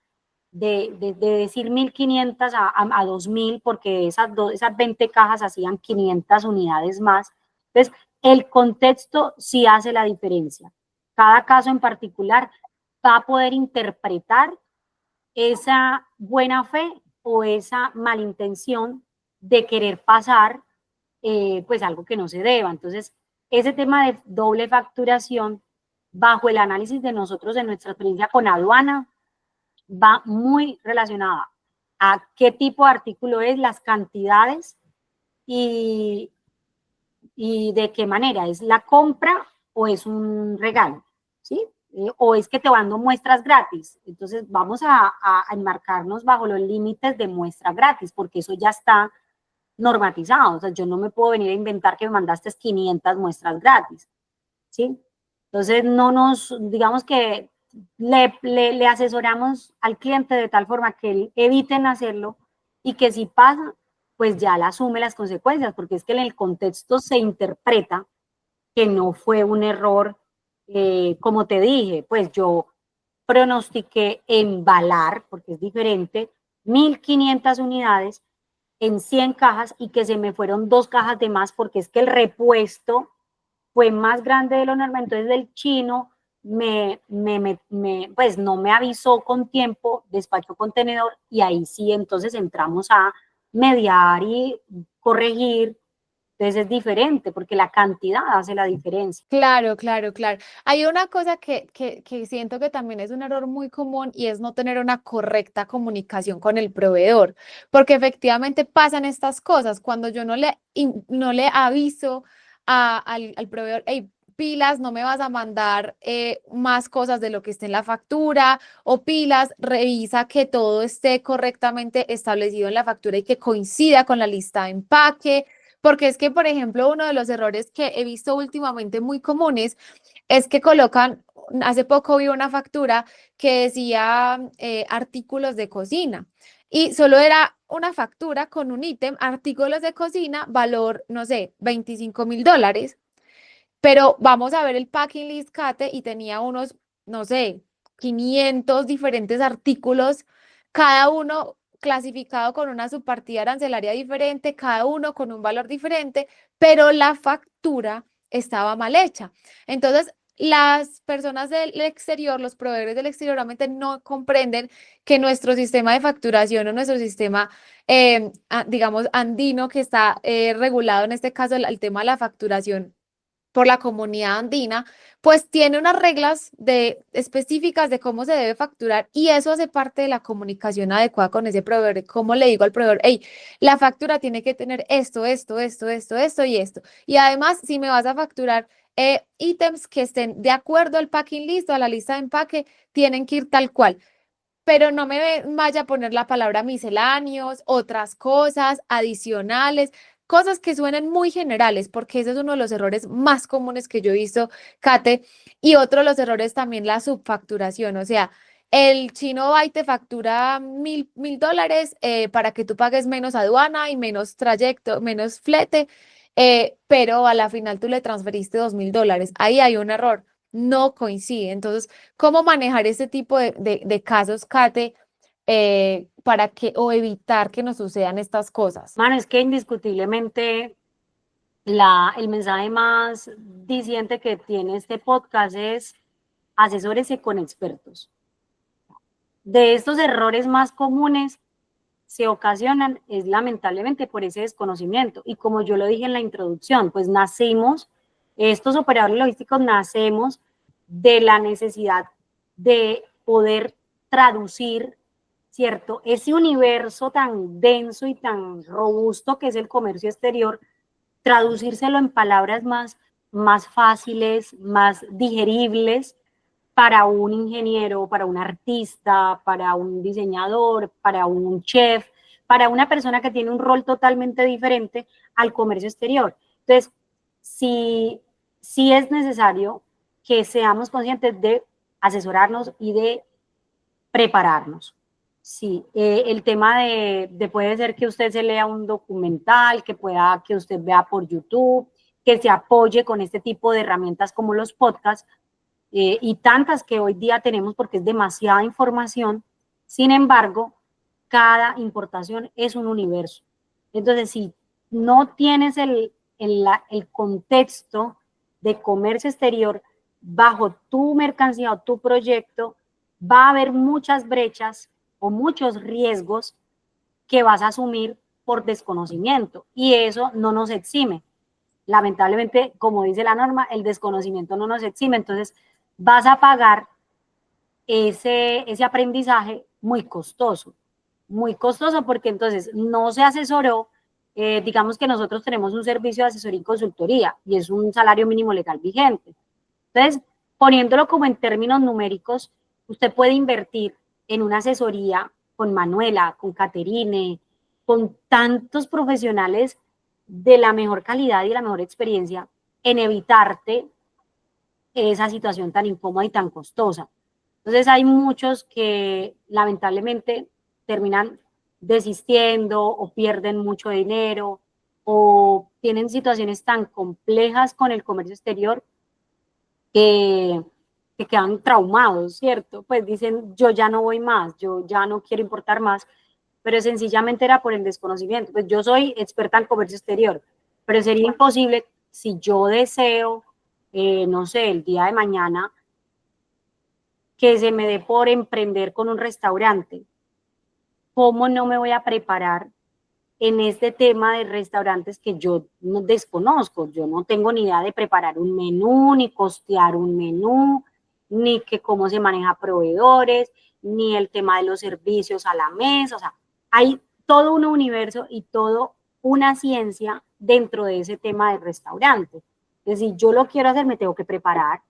decir 1.500 a 2.000, porque esas 20 cajas hacían 500 unidades más. Entonces, el contexto sí hace la diferencia. Cada caso en particular va a poder interpretar esa buena fe o esa malintención de querer pasar pues algo que no se deba. Entonces, ese tema de doble facturación, bajo el análisis de nosotros, en nuestra experiencia con aduana, va muy relacionada a qué tipo de artículo es, las cantidades y de qué manera, ¿es la compra o es un regalo? ¿Sí? O es que te van dando muestras gratis. Entonces vamos a enmarcarnos bajo los límites de muestra gratis, porque eso ya está normatizado. O sea, yo no me puedo venir a inventar que me mandaste 500 muestras gratis, ¿sí? Entonces digamos que le asesoramos al cliente de tal forma que eviten hacerlo, y que si pasa, pues ya la asume las consecuencias, porque es que en el contexto se interpreta que no fue un error. Como te dije, pues yo pronostiqué embalar, porque es diferente, 1.500 unidades en 100 cajas, y que se me fueron 2 cajas de más, porque es que el repuesto fue más grande de lo normal. Entonces el chino pues no me avisó con tiempo, despachó contenedor, y ahí sí entonces entramos a mediar y corregir. Entonces es diferente, porque la cantidad hace la diferencia. Claro, claro, claro. Hay una cosa que siento que también es un error muy común y es no tener una correcta comunicación con el proveedor, porque efectivamente pasan estas cosas cuando yo no le aviso al proveedor, hey, pilas, no me vas a mandar más cosas de lo que esté en la factura, o pilas, revisa que todo esté correctamente establecido en la factura y que coincida con la lista de empaque. porque es que, por ejemplo, uno de los errores que he visto últimamente muy comunes es que colocan, hace poco vi una factura que decía artículos de cocina y solo era una factura con un ítem, artículos de cocina, valor, no sé, $25.000. Pero vamos a ver el packing list, Kate, y tenía unos, no sé, 500 diferentes artículos, cada uno clasificado con una subpartida arancelaria diferente, cada uno con un valor diferente, pero la factura estaba mal hecha. Entonces, las personas del exterior, los proveedores del exterior, realmente no comprenden que nuestro sistema de facturación o nuestro sistema, digamos, andino, que está regulado en este caso el tema de la facturación por la comunidad andina, pues tiene unas reglas específicas de cómo se debe facturar y eso hace parte de la comunicación adecuada con ese proveedor. Cómo le digo al proveedor, hey, la factura tiene que tener esto y esto. Y además, si me vas a facturar ítems que estén de acuerdo al packing list o a la lista de empaque, tienen que ir tal cual. Pero no me vaya a poner la palabra misceláneos, otras cosas adicionales, cosas que suenen muy generales, porque ese es uno de los errores más comunes que yo he visto, Kate. Y otro de los errores también la subfacturación, o sea, el chino va y te factura $1.000 para que tú pagues menos aduana y menos trayecto, menos flete, pero a la final tú le transferiste $2.000. Ahí hay un error, no coincide. Entonces, ¿cómo manejar este tipo de casos, Kate, para que o evitar que nos sucedan estas cosas? Mano, es que indiscutiblemente el mensaje más diciente que tiene este podcast es asesórese con expertos. De estos errores más comunes se ocasionan es lamentablemente por ese desconocimiento. Y como yo lo dije en la introducción, pues estos operadores logísticos nacemos de la necesidad de poder traducir, ¿cierto? Ese universo tan denso y tan robusto que es el comercio exterior, traducírselo en palabras más fáciles, más digeribles para un ingeniero, para un artista, para un diseñador, para un chef, para una persona que tiene un rol totalmente diferente al comercio exterior. Entonces, sí es necesario que seamos conscientes de asesorarnos y de prepararnos. Sí, el tema puede ser que usted se lea un documental, que usted vea por YouTube, que se apoye con este tipo de herramientas como los podcasts y tantas que hoy día tenemos porque es demasiada información. Sin embargo, cada importación es un universo. Entonces, si no tienes el contexto de comercio exterior bajo tu mercancía o tu proyecto, va a haber muchas brechas o muchos riesgos que vas a asumir por desconocimiento y eso no nos exime. Lamentablemente, como dice la norma, el desconocimiento no nos exime, entonces vas a pagar ese aprendizaje muy costoso porque entonces no se asesoró, digamos que nosotros tenemos un servicio de asesoría y consultoría y es un salario mínimo legal vigente. Entonces, poniéndolo como en términos numéricos, usted puede invertir en una asesoría con Manuela, con Caterine, con tantos profesionales de la mejor calidad y la mejor experiencia en evitarte esa situación tan incómoda y tan costosa. Entonces hay muchos que lamentablemente terminan desistiendo o pierden mucho dinero o tienen situaciones tan complejas con el comercio exterior que quedan traumados, ¿cierto? Pues dicen, yo ya no voy más, yo ya no quiero importar más, pero sencillamente era por el desconocimiento. Pues yo soy experta en comercio exterior, pero sería imposible si yo deseo, no sé, el día de mañana, que se me dé por emprender con un restaurante. ¿Cómo no me voy a preparar en este tema de restaurantes que yo no desconozco? Yo no tengo ni idea de preparar un menú, ni costear un menú, ni que cómo se maneja proveedores, ni el tema de los servicios a la mesa. O sea, hay todo un universo y toda una ciencia dentro de ese tema de restaurante. Es decir, yo lo quiero hacer, me tengo que preparar.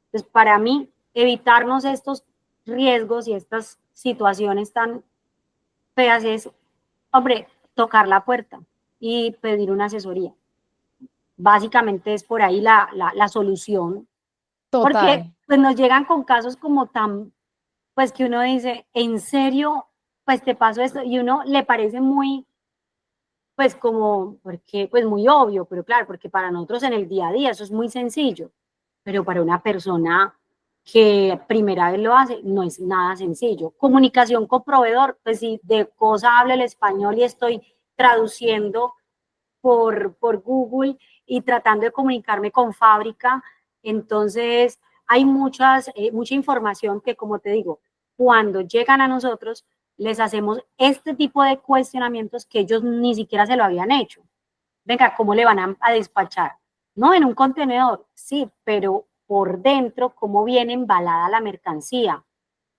Entonces, para mí, evitarnos estos riesgos y estas situaciones tan feas es, hombre, tocar la puerta y pedir una asesoría. Básicamente es por ahí la solución, porque Total. pues nos llegan con casos como tan, pues que uno dice, ¿en serio? Pues te pasó esto, y uno le parece muy, pues como, porque, pues muy obvio, pero claro, porque para nosotros en el día a día eso es muy sencillo, pero para una persona que primera vez lo hace, no es nada sencillo. Comunicación con proveedor, pues si de cosa hablo el español y estoy traduciendo por Google y tratando de comunicarme con fábrica, entonces hay mucha información que, como te digo, cuando llegan a nosotros, les hacemos este tipo de cuestionamientos que ellos ni siquiera se lo habían hecho. Venga, ¿cómo le van a despachar? No, en un contenedor, sí, pero por dentro, ¿cómo viene embalada la mercancía?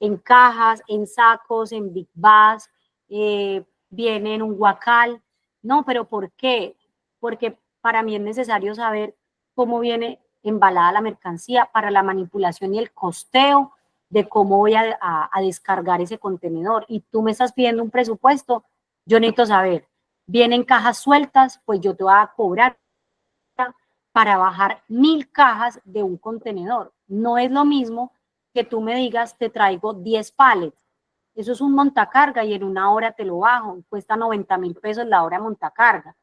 En cajas, en sacos, en big bags, viene en un guacal. No, pero ¿por qué? Porque para mí es necesario saber cómo viene embalada la mercancía para la manipulación y el costeo de cómo voy a descargar ese contenedor. Y tú me estás pidiendo un presupuesto, yo necesito saber, vienen cajas sueltas, pues yo te voy a cobrar para bajar 1000 cajas de un contenedor. No es lo mismo que tú me digas, te traigo 10 pallets. Eso es un montacarga y en una hora te lo bajo. Cuesta 90.000 pesos la hora de montacarga.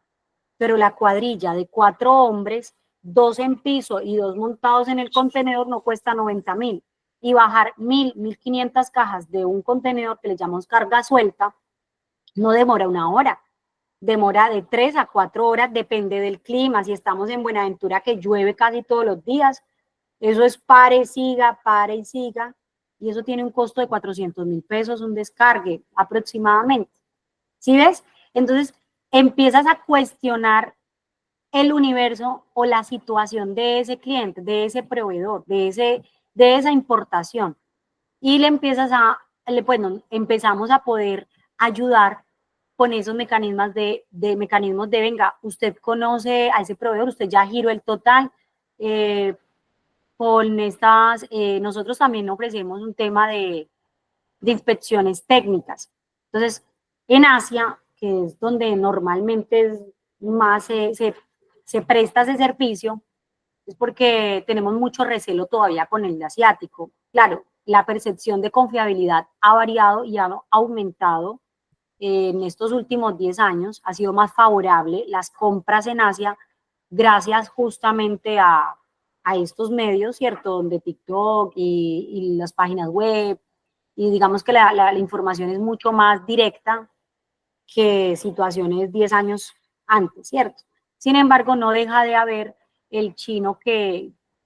Pero la cuadrilla de 4 hombres, 2 en piso y 2 montados en el contenedor, no cuesta 90.000. Y bajar 1500 cajas de un contenedor que le llamamos carga suelta, no demora una hora, demora de 3 a 4 horas, depende del clima. Si estamos en Buenaventura, que llueve casi todos los días, eso es pare y siga, y eso tiene un costo de 400.000 pesos, un descargue aproximadamente. ¿Sí ves? Entonces empiezas a cuestionar el universo o la situación de ese cliente, de ese proveedor, de esa importación, y le empiezas bueno, empezamos a poder ayudar con esos mecanismos de, venga, usted conoce a ese proveedor, usted ya giró el total, eh, con estas, nosotros también ofrecemos un tema de inspecciones técnicas. Entonces, en Asia, que es donde normalmente más se presta ese servicio, es porque tenemos mucho recelo todavía con el asiático. Claro, la percepción de confiabilidad ha variado y ha aumentado en estos últimos 10 años, ha sido más favorable las compras en Asia gracias justamente a estos medios, ¿cierto? Donde TikTok y las páginas web, y digamos que la información es mucho más directa que situaciones 10 años antes, ¿cierto? Sin embargo, no deja de haber el chino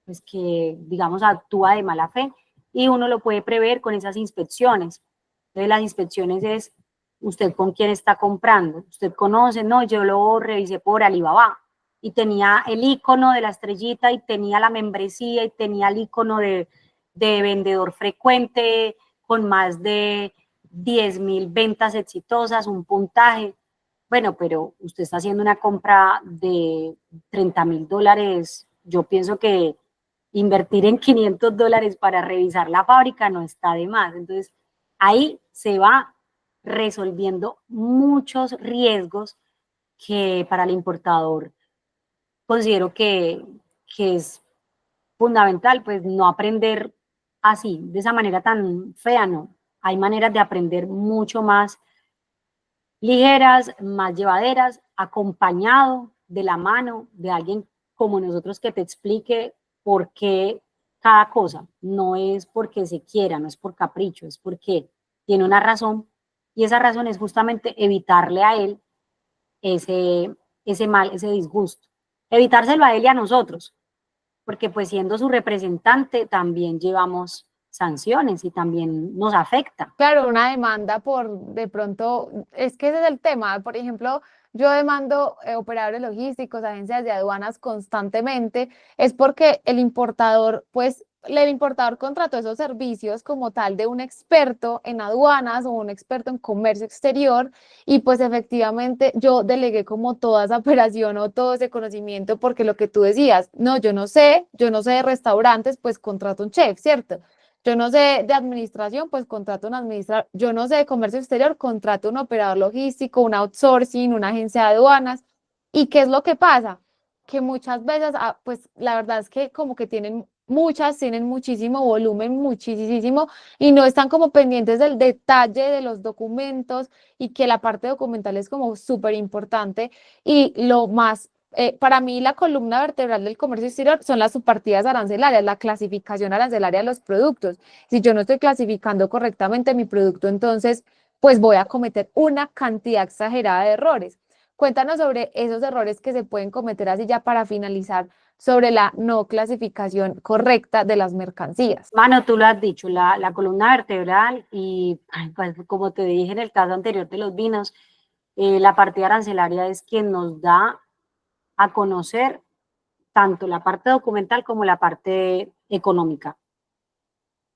pues que digamos, actúa de mala fe, y uno lo puede prever con esas inspecciones. Entonces, las inspecciones es, ¿usted con quién está comprando? ¿Usted conoce? No, yo lo revisé por Alibaba y tenía el icono de la estrellita y tenía la membresía y tenía el icono de vendedor frecuente con más de 10.000 ventas exitosas, un puntaje. Bueno, pero usted está haciendo una compra de $30.000. Yo pienso que invertir en $500 para revisar la fábrica no está de más. Entonces, ahí se va resolviendo muchos riesgos que para el importador considero que es fundamental, pues no aprender así, de esa manera tan fea, no. Hay maneras de aprender mucho más ligeras, más llevaderas, acompañado de la mano de alguien como nosotros que te explique por qué cada cosa. No es porque se quiera, no es por capricho, es porque tiene una razón, y esa razón es justamente evitarle a él ese mal, ese disgusto. Evitárselo a él y a nosotros, porque pues siendo su representante también llevamos sanciones y también nos afecta. Claro, una demanda por de pronto, es que ese es el tema. Por ejemplo, yo demando operadores logísticos, agencias de aduanas constantemente, es porque el importador, pues, el importador contrató esos servicios como tal de un experto en aduanas o un experto en comercio exterior, y pues efectivamente yo delegué como toda esa operación o todo ese conocimiento, porque lo que tú decías, no, yo no sé de restaurantes, pues contrato un chef, ¿cierto? Yo no sé de administración, pues contrato un administrador. Yo no sé de comercio exterior, contrato un operador logístico, un outsourcing, una agencia de aduanas. ¿Y qué es lo que pasa? que muchas veces, pues la verdad es que como que tienen muchísimo volumen, muchísimo, y no están como pendientes del detalle de los documentos y que la parte documental es como súper importante. Y lo más, para mí la columna vertebral del comercio exterior son las subpartidas arancelarias, la clasificación arancelaria de los productos. Si yo no estoy clasificando correctamente mi producto, entonces pues voy a cometer una cantidad exagerada de errores. Cuéntanos sobre esos errores que se pueden cometer así ya para finalizar sobre la no clasificación correcta de las mercancías. Mano, tú lo has dicho, la columna vertebral y ay, pues, como te dije en el caso anterior de los vinos, la partida arancelaria es quien nos da a conocer tanto la parte documental como la parte económica.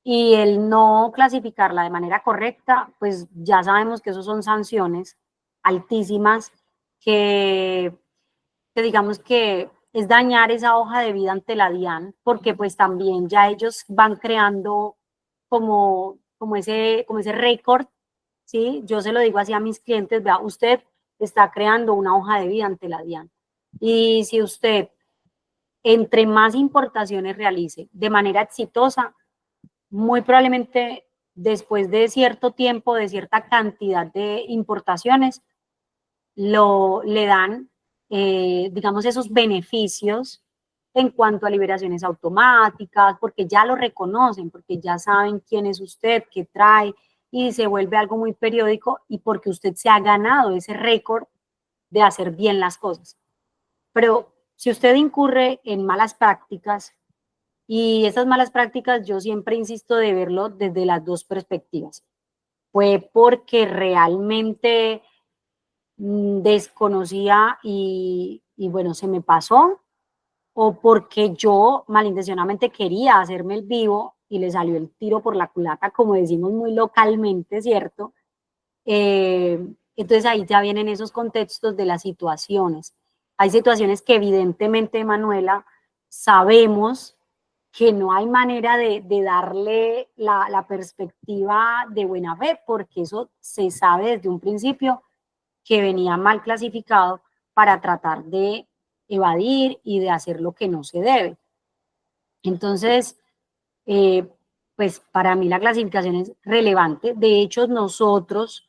Y el no clasificarla de manera correcta, pues ya sabemos que eso son sanciones altísimas que digamos que es dañar esa hoja de vida ante la DIAN, porque pues también ya ellos van creando como ese récord, ¿sí? Yo se lo digo así a mis clientes, vea, usted está creando una hoja de vida ante la DIAN. Y si usted entre más importaciones realice de manera exitosa, muy probablemente después de cierto tiempo, de cierta cantidad de importaciones, le dan, digamos, esos beneficios en cuanto a liberaciones automáticas, porque ya lo reconocen, porque ya saben quién es usted, qué trae, y se vuelve algo muy periódico y porque usted se ha ganado ese récord de hacer bien las cosas. Pero si usted incurre en malas prácticas, y esas malas prácticas yo siempre insisto de verlo desde las dos perspectivas, fue porque realmente desconocía y bueno, se me pasó, o porque yo malintencionadamente quería hacerme el vivo y le salió el tiro por la culata, como decimos muy localmente, ¿cierto? Entonces ahí ya vienen esos contextos de las situaciones. Hay situaciones que evidentemente, Manuela, sabemos que no hay manera de darle la perspectiva de buena fe, porque eso se sabe desde un principio que venía mal clasificado para tratar de evadir y de hacer lo que no se debe. Entonces, eh, pues para mí la clasificación es relevante. De hecho, nosotros,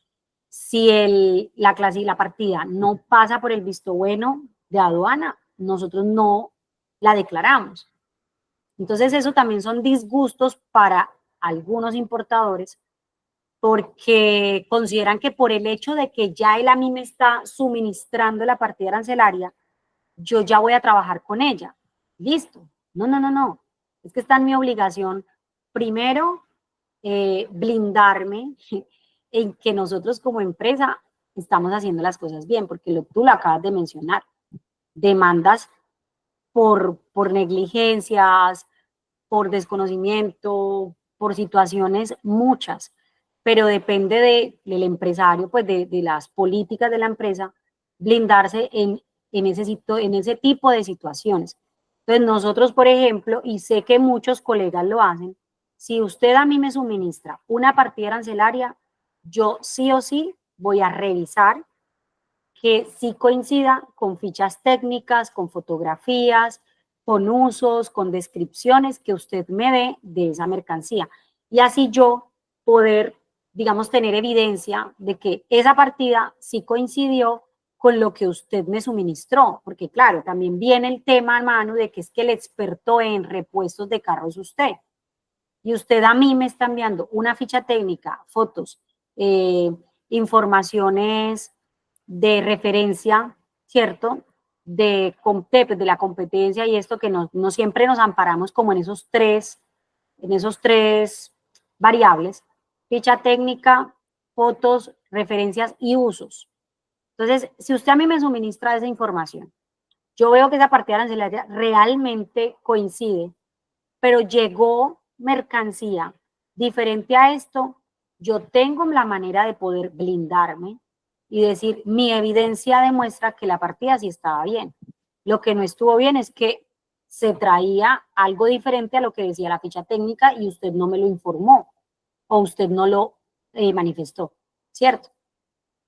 si la partida no pasa por el visto bueno de aduana, nosotros no la declaramos. Entonces, eso también son disgustos para algunos importadores porque consideran que por el hecho de que ya él a mí me está suministrando la partida arancelaria, yo ya voy a trabajar con ella. Listo. No, no, no, no. Es que está en mi obligación, primero, blindarme en que nosotros como empresa estamos haciendo las cosas bien, porque tú lo acabas de mencionar. Demandas por negligencias, por desconocimiento, por situaciones muchas, pero depende del empresario, pues de las políticas de la empresa, blindarse en ese tipo de situaciones. Entonces nosotros, por ejemplo, y sé que muchos colegas lo hacen, si usted a mí me suministra una partida arancelaria, yo sí o sí voy a revisar que sí coincida con fichas técnicas, con fotografías, con usos, con descripciones que usted me dé de esa mercancía. Y así yo poder, digamos, tener evidencia de que esa partida sí coincidió con lo que usted me suministró. Porque claro, también viene el tema, hermano, de que es que el experto en repuestos de carros usted. Y usted a mí me está enviando una ficha técnica, fotos, informaciones de referencia, ¿cierto? De la competencia y esto que no siempre nos amparamos como en esos tres variables, ficha técnica, fotos, referencias y usos. Entonces, si usted a mí me suministra esa información, yo veo que esa partida arancelaria realmente coincide, pero llegó mercancía diferente a esto, yo tengo la manera de poder blindarme y decir, mi evidencia demuestra que la partida sí estaba bien. Lo que no estuvo bien es que se traía algo diferente a lo que decía la ficha técnica y usted no me lo informó o usted no lo manifestó, ¿cierto?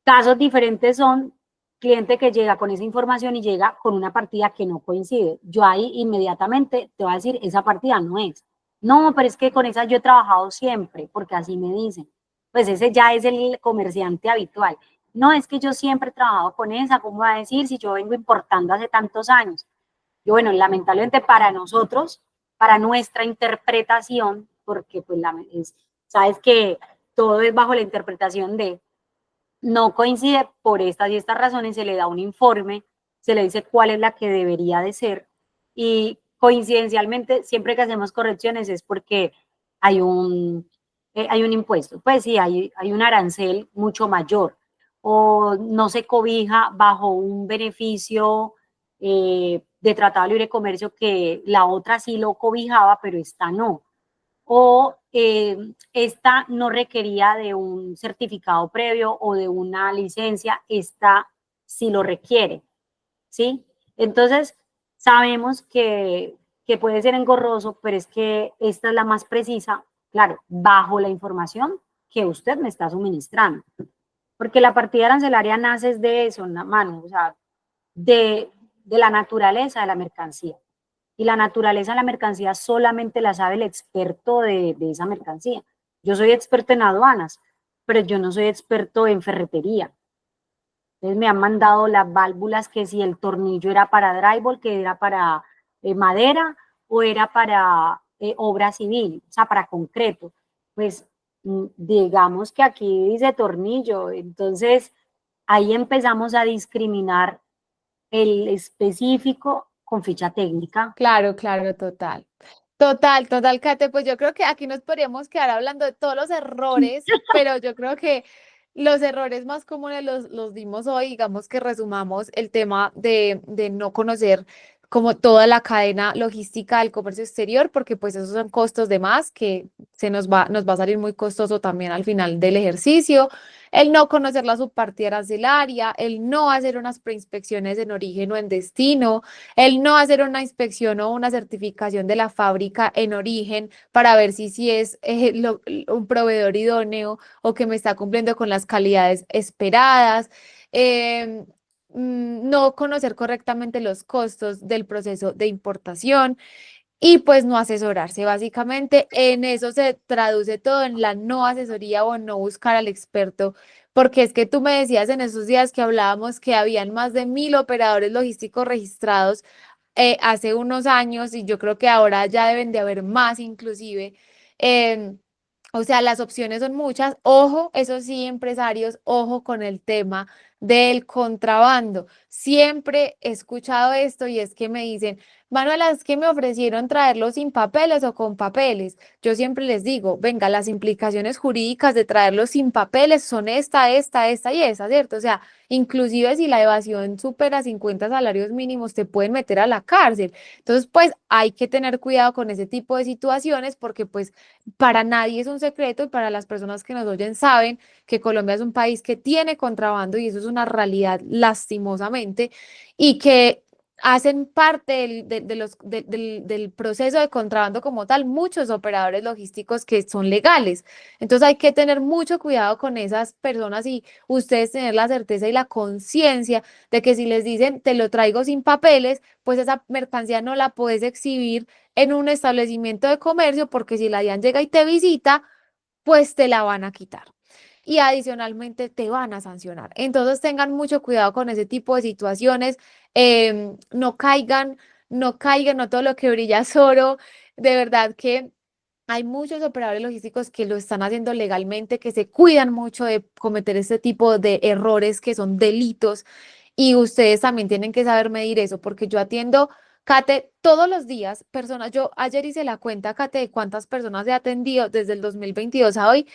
Casos diferentes son cliente que llega con esa información y llega con una partida que no coincide. Yo ahí inmediatamente te voy a decir, esa partida no es. No, pero es que con esa yo he trabajado siempre, porque así me dicen. Pues ese ya es el comerciante habitual. No, es que yo siempre he trabajado con esa, ¿cómo va a decir si yo vengo importando hace tantos años? Y bueno, lamentablemente para nosotros, para nuestra interpretación, porque pues sabes que todo es bajo la interpretación de no coincide por estas y estas razones, se le da un informe, se le dice cuál es la que debería de ser y coincidencialmente siempre que hacemos correcciones es porque hay un impuesto, pues sí, hay un arancel mucho mayor o no se cobija bajo un beneficio de tratado de libre comercio que la otra sí lo cobijaba, pero esta no o esta no requería de un certificado previo o de una licencia, esta sí lo requiere, ¿sí? Entonces, sabemos que puede ser engorroso, pero es que esta es la más precisa, claro, bajo la información que usted me está suministrando. Porque la partida arancelaria nace de eso, mano, o sea, de, de la naturaleza de la mercancía y la naturaleza de la mercancía solamente la sabe el experto de esa mercancía. Yo soy experto en aduanas, pero yo no soy experto en ferretería. Entonces me han mandado las válvulas que si el tornillo era para drywall, que era para madera o era para obra civil, o sea, para concreto. Pues digamos que aquí dice tornillo, entonces ahí empezamos a discriminar el específico con ficha técnica. Claro, claro, total. Total, total, Kate, pues yo creo que aquí nos podríamos quedar hablando de todos los errores, pero yo creo que los errores más comunes los dimos hoy, digamos que resumamos el tema de no conocer como toda la cadena logística del comercio exterior, porque pues esos son costos de más que nos va a salir muy costoso también al final del ejercicio, el no conocer la subpartida arancelaria, el no hacer unas preinspecciones en origen o en destino, el no hacer una inspección o una certificación de la fábrica en origen para ver si es un proveedor idóneo o que me está cumpliendo con las calidades esperadas. em, no conocer correctamente los costos del proceso de importación y pues no asesorarse. Básicamente en eso se traduce todo en la no asesoría o no buscar al experto, porque es que tú me decías en esos días que hablábamos que habían más de 1.000 operadores logísticos registrados hace unos años y yo creo que ahora ya deben de haber más inclusive. em, o sea, las opciones son muchas. Ojo, eso sí, empresarios, ojo con el tema del contrabando. Siempre he escuchado esto y es que me dicen, Manuela, es que me ofrecieron traerlo sin papeles o con papeles. Yo siempre les digo, venga, las implicaciones jurídicas de traerlo sin papeles son esta y esa, ¿cierto? O sea, inclusive si la evasión supera 50 salarios mínimos, te pueden meter a la cárcel. Entonces, pues hay que tener cuidado con ese tipo de situaciones porque pues para nadie es un secreto y para las personas que nos oyen saben que Colombia es un país que tiene contrabando y eso es una realidad lastimosamente y que hacen parte del proceso de contrabando como tal muchos operadores logísticos que son legales. Entonces hay que tener mucho cuidado con esas personas y ustedes tener la certeza y la conciencia de que si les dicen te lo traigo sin papeles, pues esa mercancía no la puedes exhibir en un establecimiento de comercio porque si la DIAN llega y te visita, pues te la van a quitar. Y adicionalmente te van a sancionar. Entonces tengan mucho cuidado con ese tipo de situaciones. No caigan, no caigan, no todo lo que brilla es oro. De verdad que hay muchos operadores logísticos que lo están haciendo legalmente, que se cuidan mucho de cometer este tipo de errores que son delitos y ustedes también tienen que saber medir eso, porque yo atiendo, Kate, todos los días personas, yo ayer hice la cuenta, Kate, de cuántas personas he atendido desde el 2022 a hoy,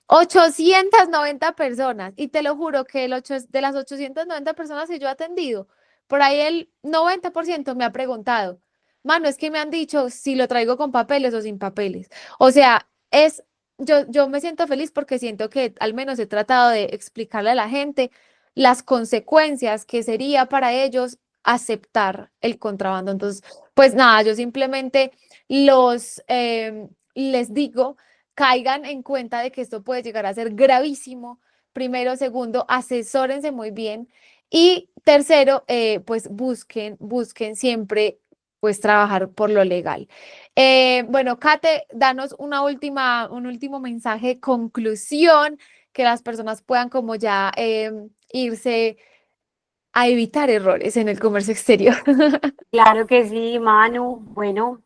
890 personas, y te lo juro que de las 890 personas que yo he atendido, por ahí el 90% me ha preguntado, mano, es que me han dicho si lo traigo con papeles o sin papeles. O sea, yo me siento feliz porque siento que al menos he tratado de explicarle a la gente las consecuencias que sería para ellos aceptar el contrabando. Entonces, pues nada, yo simplemente les digo, caigan en cuenta de que esto puede llegar a ser gravísimo. Primero, segundo, asesórense muy bien. Y tercero, pues busquen siempre pues trabajar por lo legal. Bueno, Kate, danos un último mensaje de conclusión que las personas puedan como ya irse a evitar errores en el comercio exterior. Claro que sí, Manu. Bueno,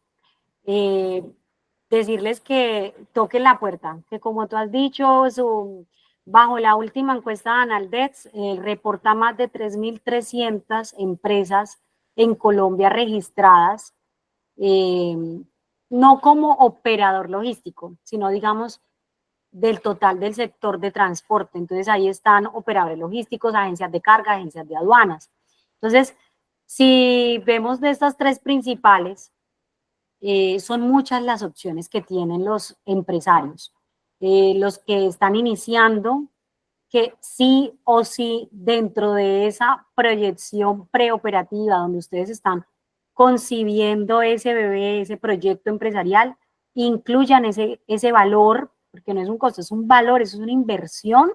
eh, decirles que toquen la puerta, que como tú has dicho, bajo la última encuesta de Analdex, reporta más de 3.300 empresas en Colombia registradas, eh, no como operador logístico, sino digamos del total del sector de transporte. Entonces ahí están operadores logísticos, agencias de carga, agencias de aduanas. Entonces, si vemos de estas tres principales, son muchas las opciones que tienen los empresarios, los que están iniciando, que sí o sí dentro de esa proyección preoperativa donde ustedes están concibiendo ese bebé, ese proyecto empresarial, incluyan ese valor, porque no es un costo, es un valor, eso es una inversión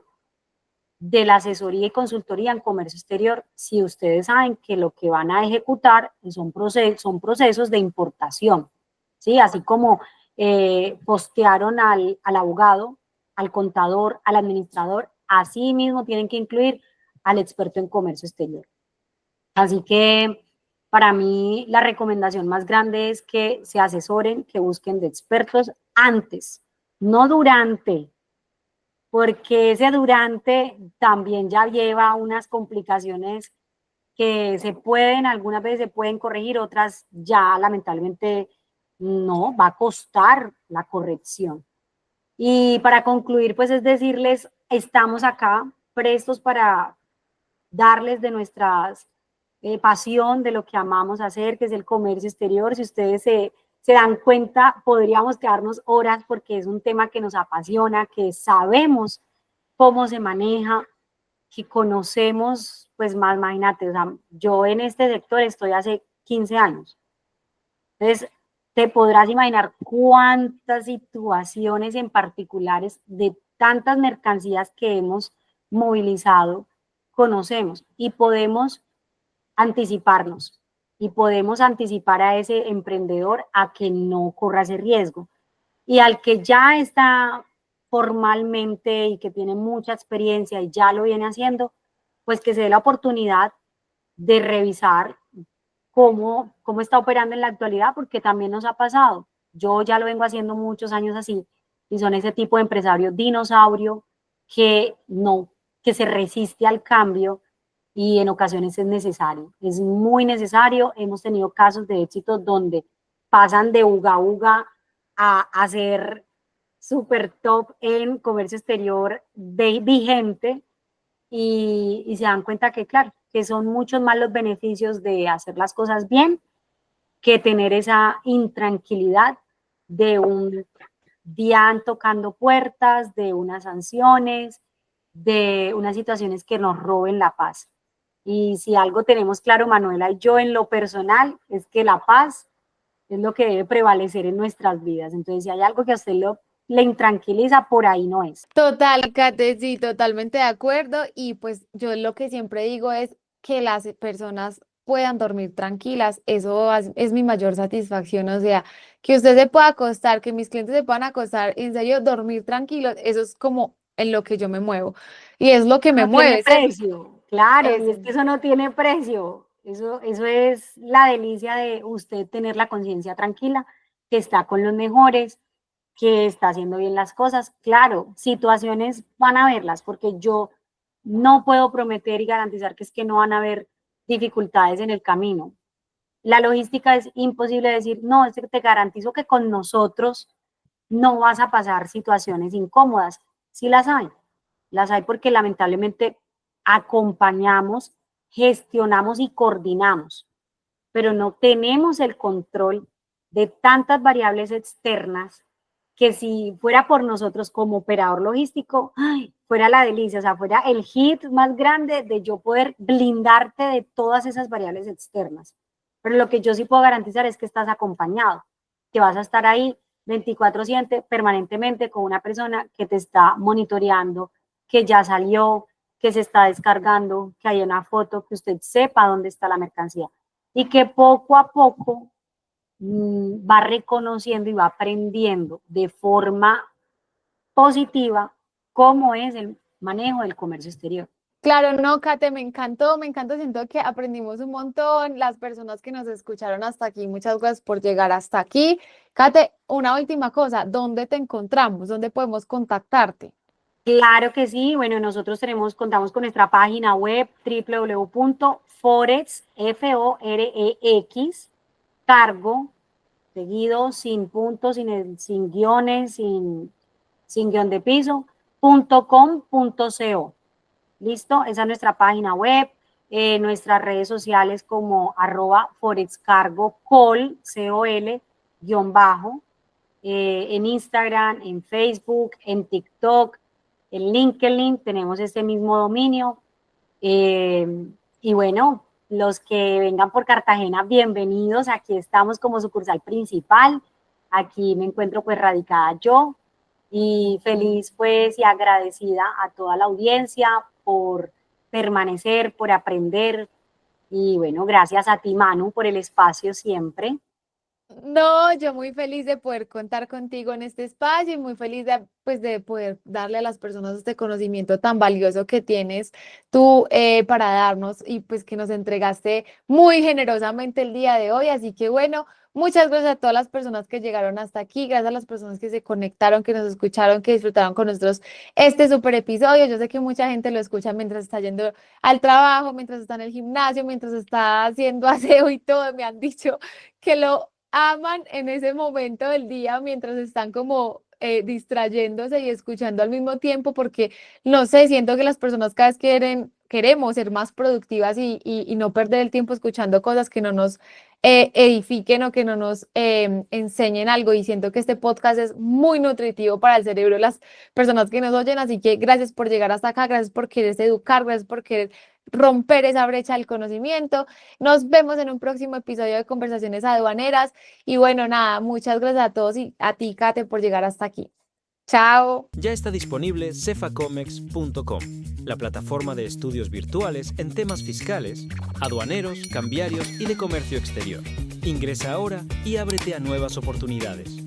de la asesoría y consultoría en comercio exterior, si ustedes saben que lo que van a ejecutar son procesos de importación, ¿sí? Así como postearon al abogado, al contador, al administrador, así mismo tienen que incluir al experto en comercio exterior. Así que para mí la recomendación más grande es que se asesoren, que busquen de expertos antes, no durante, porque ese durante también ya lleva unas complicaciones que algunas veces se pueden corregir, otras ya lamentablemente no, va a costar la corrección. Y para concluir, pues es decirles, estamos acá prestos para darles de nuestra pasión, de lo que amamos hacer, que es el comercio exterior. Si ustedes se dan cuenta, podríamos quedarnos horas porque es un tema que nos apasiona, que sabemos cómo se maneja, que conocemos, pues más, imagínate, o sea, yo en este sector estoy hace 15 años. Entonces, te podrás imaginar cuántas situaciones en particulares de tantas mercancías que hemos movilizado conocemos y podemos anticiparnos y podemos anticipar a ese emprendedor a que no corra ese riesgo. Y al que ya está formalmente y que tiene mucha experiencia y ya lo viene haciendo, pues que se dé la oportunidad de revisar cómo está operando en la actualidad, porque también nos ha pasado. Yo ya lo vengo haciendo muchos años así, y son ese tipo de empresario dinosaurio que no, que se resiste al cambio y en ocasiones es necesario, es muy necesario. Hemos tenido casos de éxito donde pasan de uga uga a ser súper top en comercio exterior vigente y se dan cuenta que, claro, que son muchos más los beneficios de hacer las cosas bien que tener esa intranquilidad de un DIAN tocando puertas, de unas sanciones, de unas situaciones que nos roben la paz. Y si algo tenemos claro, Manuela y yo en lo personal, es que la paz es lo que debe prevalecer en nuestras vidas. Entonces, si hay algo que a usted le intranquiliza, por ahí no es. Total, Kate, sí, totalmente de acuerdo. Y pues yo lo que siempre digo es que las personas puedan dormir tranquilas. Eso es mi mayor satisfacción. O sea, que usted se pueda acostar, que mis clientes se puedan acostar, en serio, dormir tranquilos. Eso es como en lo que yo me muevo. Y es lo que me No tiene mueve, ¿cierto? precio, claro, y Eso. es que eso no tiene precio. Eso es la delicia de usted tener la conciencia tranquila, que está con los mejores, que está haciendo bien las cosas. Claro, situaciones van a haberlas, porque yo no puedo prometer y garantizar que es que no van a haber dificultades en el camino. La logística es imposible decir, no, es que te garantizo que con nosotros no vas a pasar situaciones incómodas. Sí las hay porque lamentablemente acompañamos, gestionamos y coordinamos, pero no tenemos el control de tantas variables externas que si fuera por nosotros como operador logístico, ay, fuera la delicia, o sea, fuera el hit más grande de yo poder blindarte de todas esas variables externas. Pero lo que yo sí puedo garantizar es que estás acompañado, que vas a estar ahí 24/7 permanentemente con una persona que te está monitoreando, que ya salió, que se está descargando, que haya una foto, que usted sepa dónde está la mercancía y que poco a poco va reconociendo y va aprendiendo de forma positiva cómo es el manejo del comercio exterior. Claro, no, Kate, me encantó, siento que aprendimos un montón, las personas que nos escucharon hasta aquí, muchas gracias por llegar hasta aquí. Kate, una última cosa, ¿dónde te encontramos? ¿Dónde podemos contactarte? Claro que sí, bueno, nosotros contamos con nuestra página web www.forex, F-O-R-E-X, cargo, seguido, sin puntos, sin guiones, sin guión de piso, .com.co. ¿Listo? Esa es nuestra página web, nuestras redes sociales como @forexcargocol, C-O-L, _ en Instagram, en Facebook, en TikTok, en LinkedIn, tenemos este mismo dominio. Y bueno, los que vengan por Cartagena, bienvenidos. Aquí estamos como sucursal principal. Aquí me encuentro pues radicada yo y feliz pues y agradecida a toda la audiencia por permanecer, por aprender. Y bueno, gracias a ti, Manu, por el espacio siempre. No, yo muy feliz de poder contar contigo en este espacio y muy feliz de poder darle a las personas este conocimiento tan valioso que tienes tú para darnos y pues que nos entregaste muy generosamente el día de hoy. Así que bueno, muchas gracias a todas las personas que llegaron hasta aquí, gracias a las personas que se conectaron, que nos escucharon, que disfrutaron con nosotros este súper episodio. Yo sé que mucha gente lo escucha mientras está yendo al trabajo, mientras está en el gimnasio, mientras está haciendo aseo y todo. Me han dicho que lo aman en ese momento del día mientras están como distrayéndose y escuchando al mismo tiempo, porque no sé, siento que las personas cada vez queremos ser más productivas y no perder el tiempo escuchando cosas que no nos edifiquen o que no nos enseñen algo. Y siento que este podcast es muy nutritivo para el cerebro de las personas que nos oyen. Así que gracias por llegar hasta acá, gracias por querer educar, gracias por querer romper esa brecha del conocimiento. Nos vemos en un próximo episodio de Conversaciones Aduaneras. Y bueno, nada, muchas gracias a todos y a ti, Kate, por llegar hasta aquí. Chao. Ya está disponible cefacomex.com, la plataforma de estudios virtuales en temas fiscales, aduaneros, cambiarios y de comercio exterior. Ingresa ahora y ábrete a nuevas oportunidades.